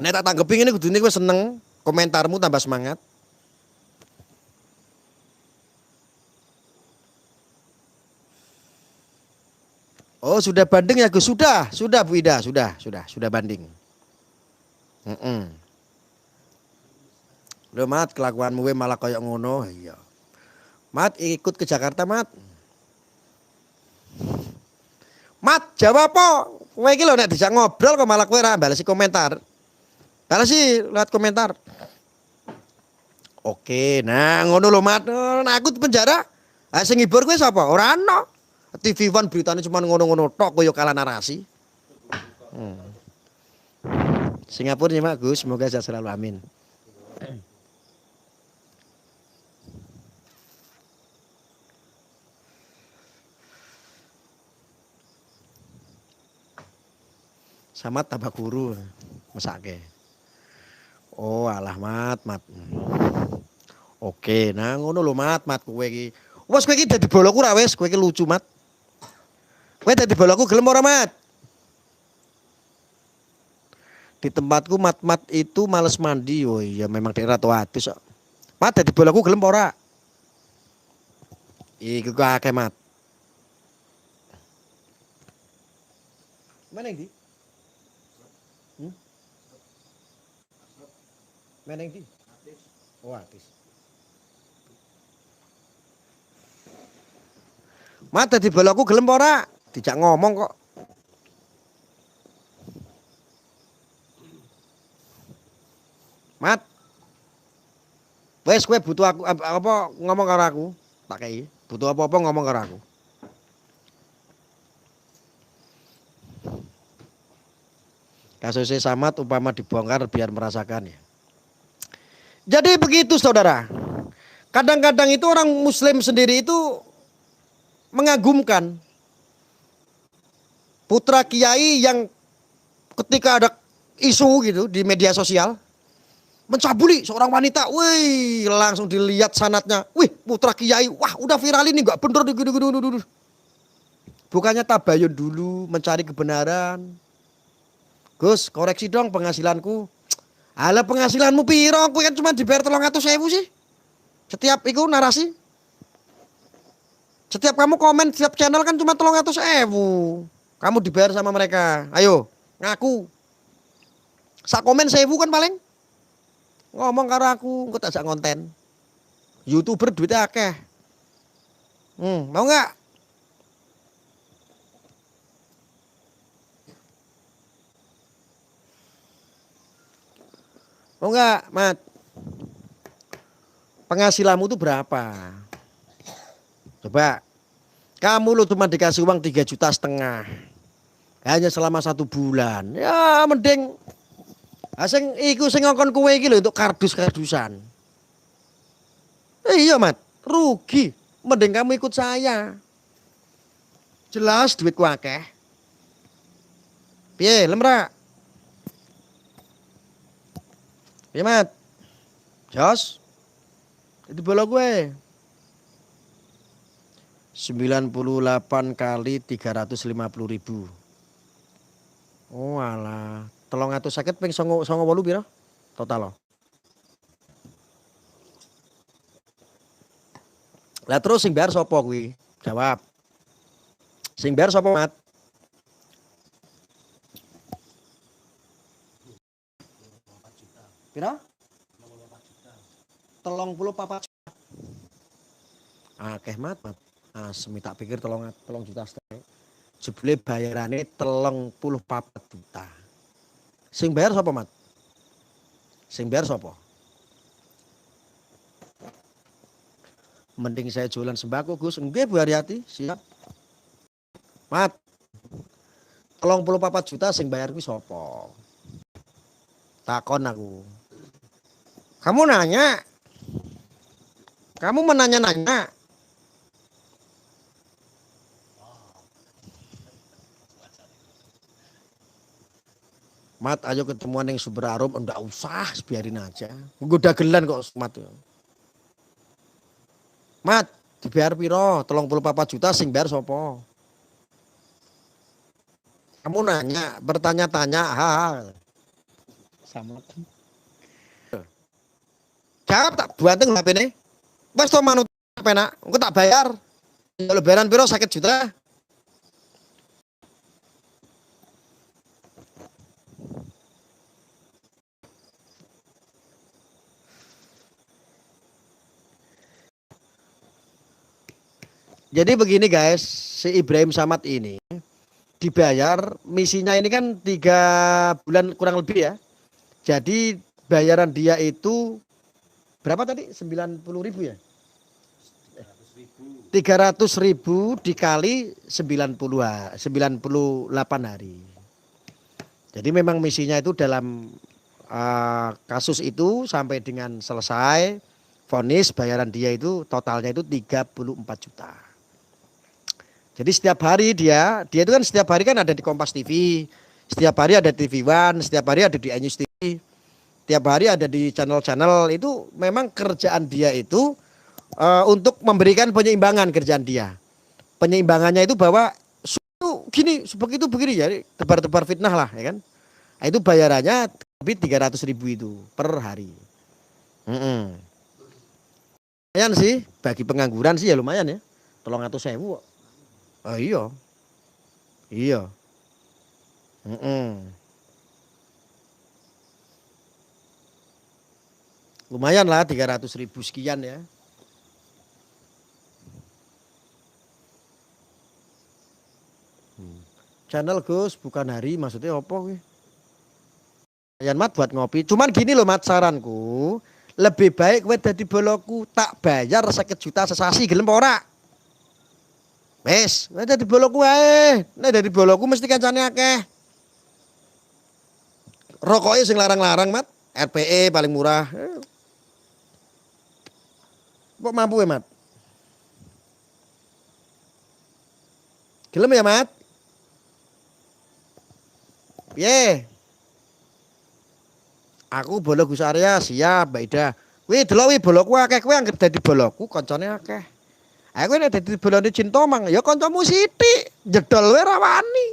Nek tak tanggepi ngene kudune kowe seneng, komentarmu tambah semangat. Oh sudah banding ya Gus? Sudah Bu Ida, sudah banding. Lho Mat, kelakuanmu malah kayak ngono. Iya. Mat ikut ke Jakarta Mat. Mat jawab apa? Kowe iki lho nek dijak ngobrol kok malah kowe ora balesi komentar. Balesi lihat komentar. Oke, nah ngono lho Mat. Nah aku di penjara. Sing ngibur kowe sapa? Ora ana. TV One beritanya cuma ngono-ngono tok koyo kalah narasi. Singapura nih Mak Gus, semoga sehat selalu amin. Samad tambah guru mesake. Oh alah Mat. Oke, nah ngono lho Mat kowe iki. Wes kowe iki dadi boloku ra wis, kowe iki lucu Mat. Kowe dadi boloku gelem ora Mat? Di tempatku Mat itu males mandi. Oh iya memang daerah Ratu Adus kok. Mat dadi bolaku gelem apa ora? Iku kok akeh, Mat. Mana yang di? Mana yang di? Oh, artis. Mat dadi bolaku gelem apa ora? Dijak ngomong kok. Mat. Wes kowe butuh aku apa ngomong karo aku? Tak kei. Butuh apa-apa ngomong karo aku. Kasusnya Samad umpama dibongkar biar merasakan ya. Jadi begitu saudara. Kadang-kadang itu orang muslim sendiri itu mengagumkan putra kiai yang ketika ada isu gitu di media sosial mencabuli seorang wanita, wih langsung dilihat sanatnya, wih putra kiai, wah udah viral ini nggak bener, bukannya tabayun dulu mencari kebenaran. Gus koreksi dong penghasilanku. Alah penghasilanmu piro, aku kan cuma dibayar 300.000 sih. Setiap itu narasi. Setiap kamu komen setiap channel kan cuma 300.000. Kamu dibayar sama mereka. Ayo ngaku. Sak komen 1.000 kan paling. Ngomong karo aku, engko tak jak konten. YouTuber duitnya akeh. Mau nggak? Mau nggak, Mat? Penghasilanmu tuh berapa? Coba. Kamu lo cuma dikasih uang 3,5 juta. Hanya selama 1 bulan. Ya mending asing iku sing ngongkon kowe iki lho untuk kardus-kardusan. Iya, Mat. Rugi. Mending kamu ikut saya. Jelas duitku akeh. Piye, lemra? Piye, Mat? Jos. Itu bola gue. 98 kali 350.000. Oh alah, 350 ping 9,8 piro? Total lo. Lah terus sing bayar sapa kuwi? Jawab. Sing bayar sapa, Mat? Piro? 34 juta. Akeh, Mat. Semi tak pikir 3 juta setengah. Jebule bayarane 34 juta. Sing bayar sapa, Mat? Sing bayar sapa? Mending saya jualan sembako, Gus. Nggih, Bu Haryati, siap. Mat. 34 juta sing bayar kuwi sapa? Takon aku. Kamu nanya. Kamu menanya-nanya. Mat, ayo ketemuan yang Sumber Arum, enggak usah, biarin aja. Gue dagelan kok, Mat. Mat, dibayar piro? 34 juta sing bayar sapa? Kamu nanya, bertanya-tanya, sama. Jawab tak buanting HP-ne. Wes to manut penak, engko tak bayar. Lebaran piro 50 juta? Jadi begini guys, si Ibrahim Samad ini dibayar, misinya ini kan 3 bulan kurang lebih ya. Jadi bayaran dia itu berapa tadi? 90.000 ya? 300.000 dikali 98 hari. Jadi memang misinya itu dalam kasus itu sampai dengan selesai vonis bayaran dia itu totalnya itu 34 juta. Jadi setiap hari dia itu kan setiap hari kan ada di Kompas TV, setiap hari ada di TV One, setiap hari ada di iNews TV, setiap hari ada di channel-channel itu memang kerjaan dia itu untuk memberikan penyeimbangan kerjaan dia. Penyeimbangannya itu bahwa gini, begitu begini ya, tebar-tebar fitnah lah ya kan. Nah, itu bayarannya lebih 300.000 itu per hari. Lumayan sih, bagi pengangguran sih ya lumayan ya. 300.000 kok. Oh iya. Iya. Lumayan lah 300.000 sekian ya. Channel Gus bukan hari maksudnya apa kuwi? Yan Mat buat ngopi. Cuman gini loh Mat saranku, lebih baik kowe dadi boloku tak bayar 50 juta sesasi gelem apa ora? Wes, kowe dadi boloku wae. Nek dadi boloku mesti kancane akeh. Rokoknya sing larang-larang Mat, RPE paling murah. Kok mampu ya Mat? Gelem ya Mat? Piye? Aku bolo Gus Arya siap Mbak Ida. Wih delok wih boloku akeh kowe anggere dadi boloku kancane akeh. Aku nek dadi bolone Cintomang ya kancamu sithik, jedol wae ra wani.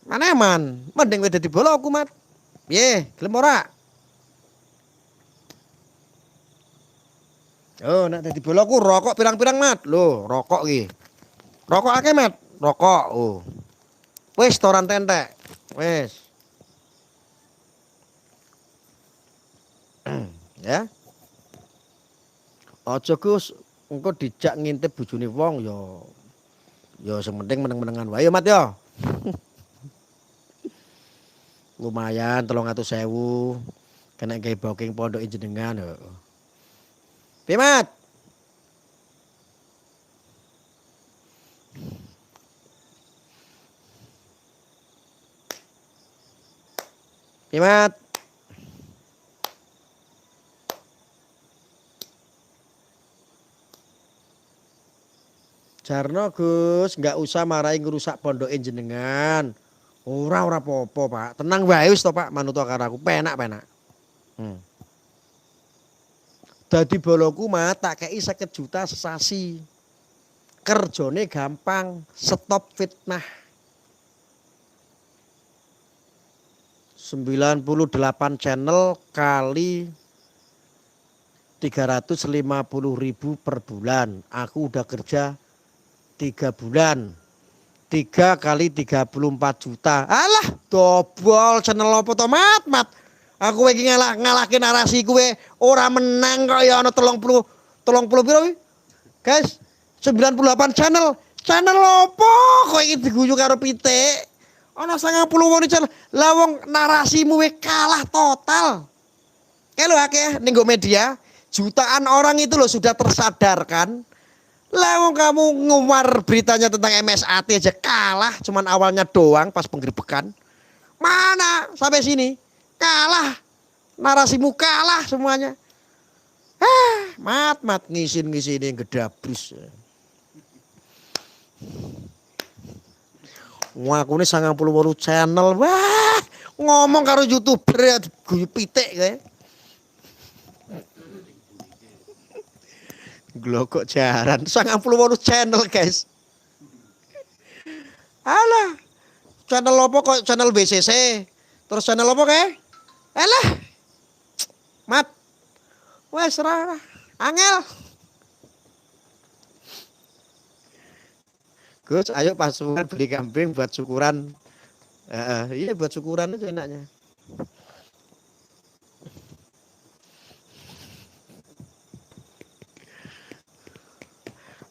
Mana man, mending kowe dadi boloku Mat. Piye, gelem ora? Oh, nek dadi boloku rokok pirang-pirang Mat. Lho, rokok iki. Rokok akeh Mat, rokok. Oh. Wis toran tentek. Wis. Ya. Aja Gus, engko dijak ngintip bojone wong ya sing penting meneng-menengan wae ya Mat ya. Lumayan 300.000 kena gawe booking pondok jenengan yo. Piye Mat? Piye Mat? Jarno Gus, nggak usah marahi ngerusak pondok jenengan. Ora apa-apa, Pak. Tenang wae wis to, Pak. Manut karo aku penak-penak. Dadi boloku mah tak kei 50 juta sesasi. Kerjone gampang, stop fitnah. 98 channel kali 350.000 per bulan. Aku udah kerja 3 bulan. 3 kali 34 juta. Alah, dobol channel apa to Mat. Aku iki ngalahke narasi kowe ora menang kok ya ana 30 piro kuwi? Guys, 98 channel. Channel apa kok iki diguyu karo pitik? Ana 90 wong channel. Lah wong narasimu wis kalah total. Kayak lo akeh ning media, jutaan orang itu loh sudah tersadarkan. Lah wong kamu ngumar beritanya tentang MSAT aja kalah, cuman awalnya doang pas penggerbekan. Mana sampai sini? Kalah. Narasimu kalah semuanya. Mat ngisin-ngisini gedabrus. Wah, aku ini 98 channel. Wah, ngomong karo YouTuber ya guyu pitik kae. Glokok jaran 98 channel, guys. Alah. Channel apa kok channel BCC? Terus channel apa kae? Alah. Mat. Wes ora. Angel. Gus, ayo pasukan beli kambing buat syukuran. Iya buat syukuran aja enaknya.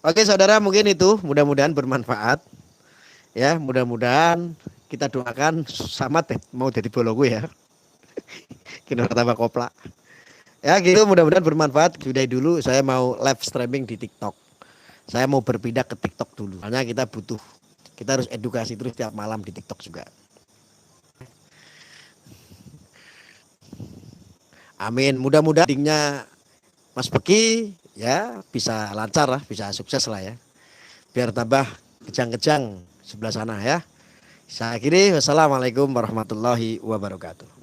Oke saudara, mungkin itu mudah-mudahan bermanfaat. Ya, mudah-mudahan kita doakan Samad mau jadi boloku ya. Kita tambah koplak. Ya gitu, mudah-mudahan bermanfaat. Sudah dulu saya mau live streaming di TikTok. Saya mau berpindah ke TikTok dulu. Karena kita harus edukasi terus tiap malam di TikTok juga. Amin. Mudah-mudahan dingnya Mas Beki ya bisa lancar lah, bisa sukses lah ya. Biar tambah kejang-kejang sebelah sana ya. Saya akhiri, wassalamualaikum warahmatullahi wabarakatuh.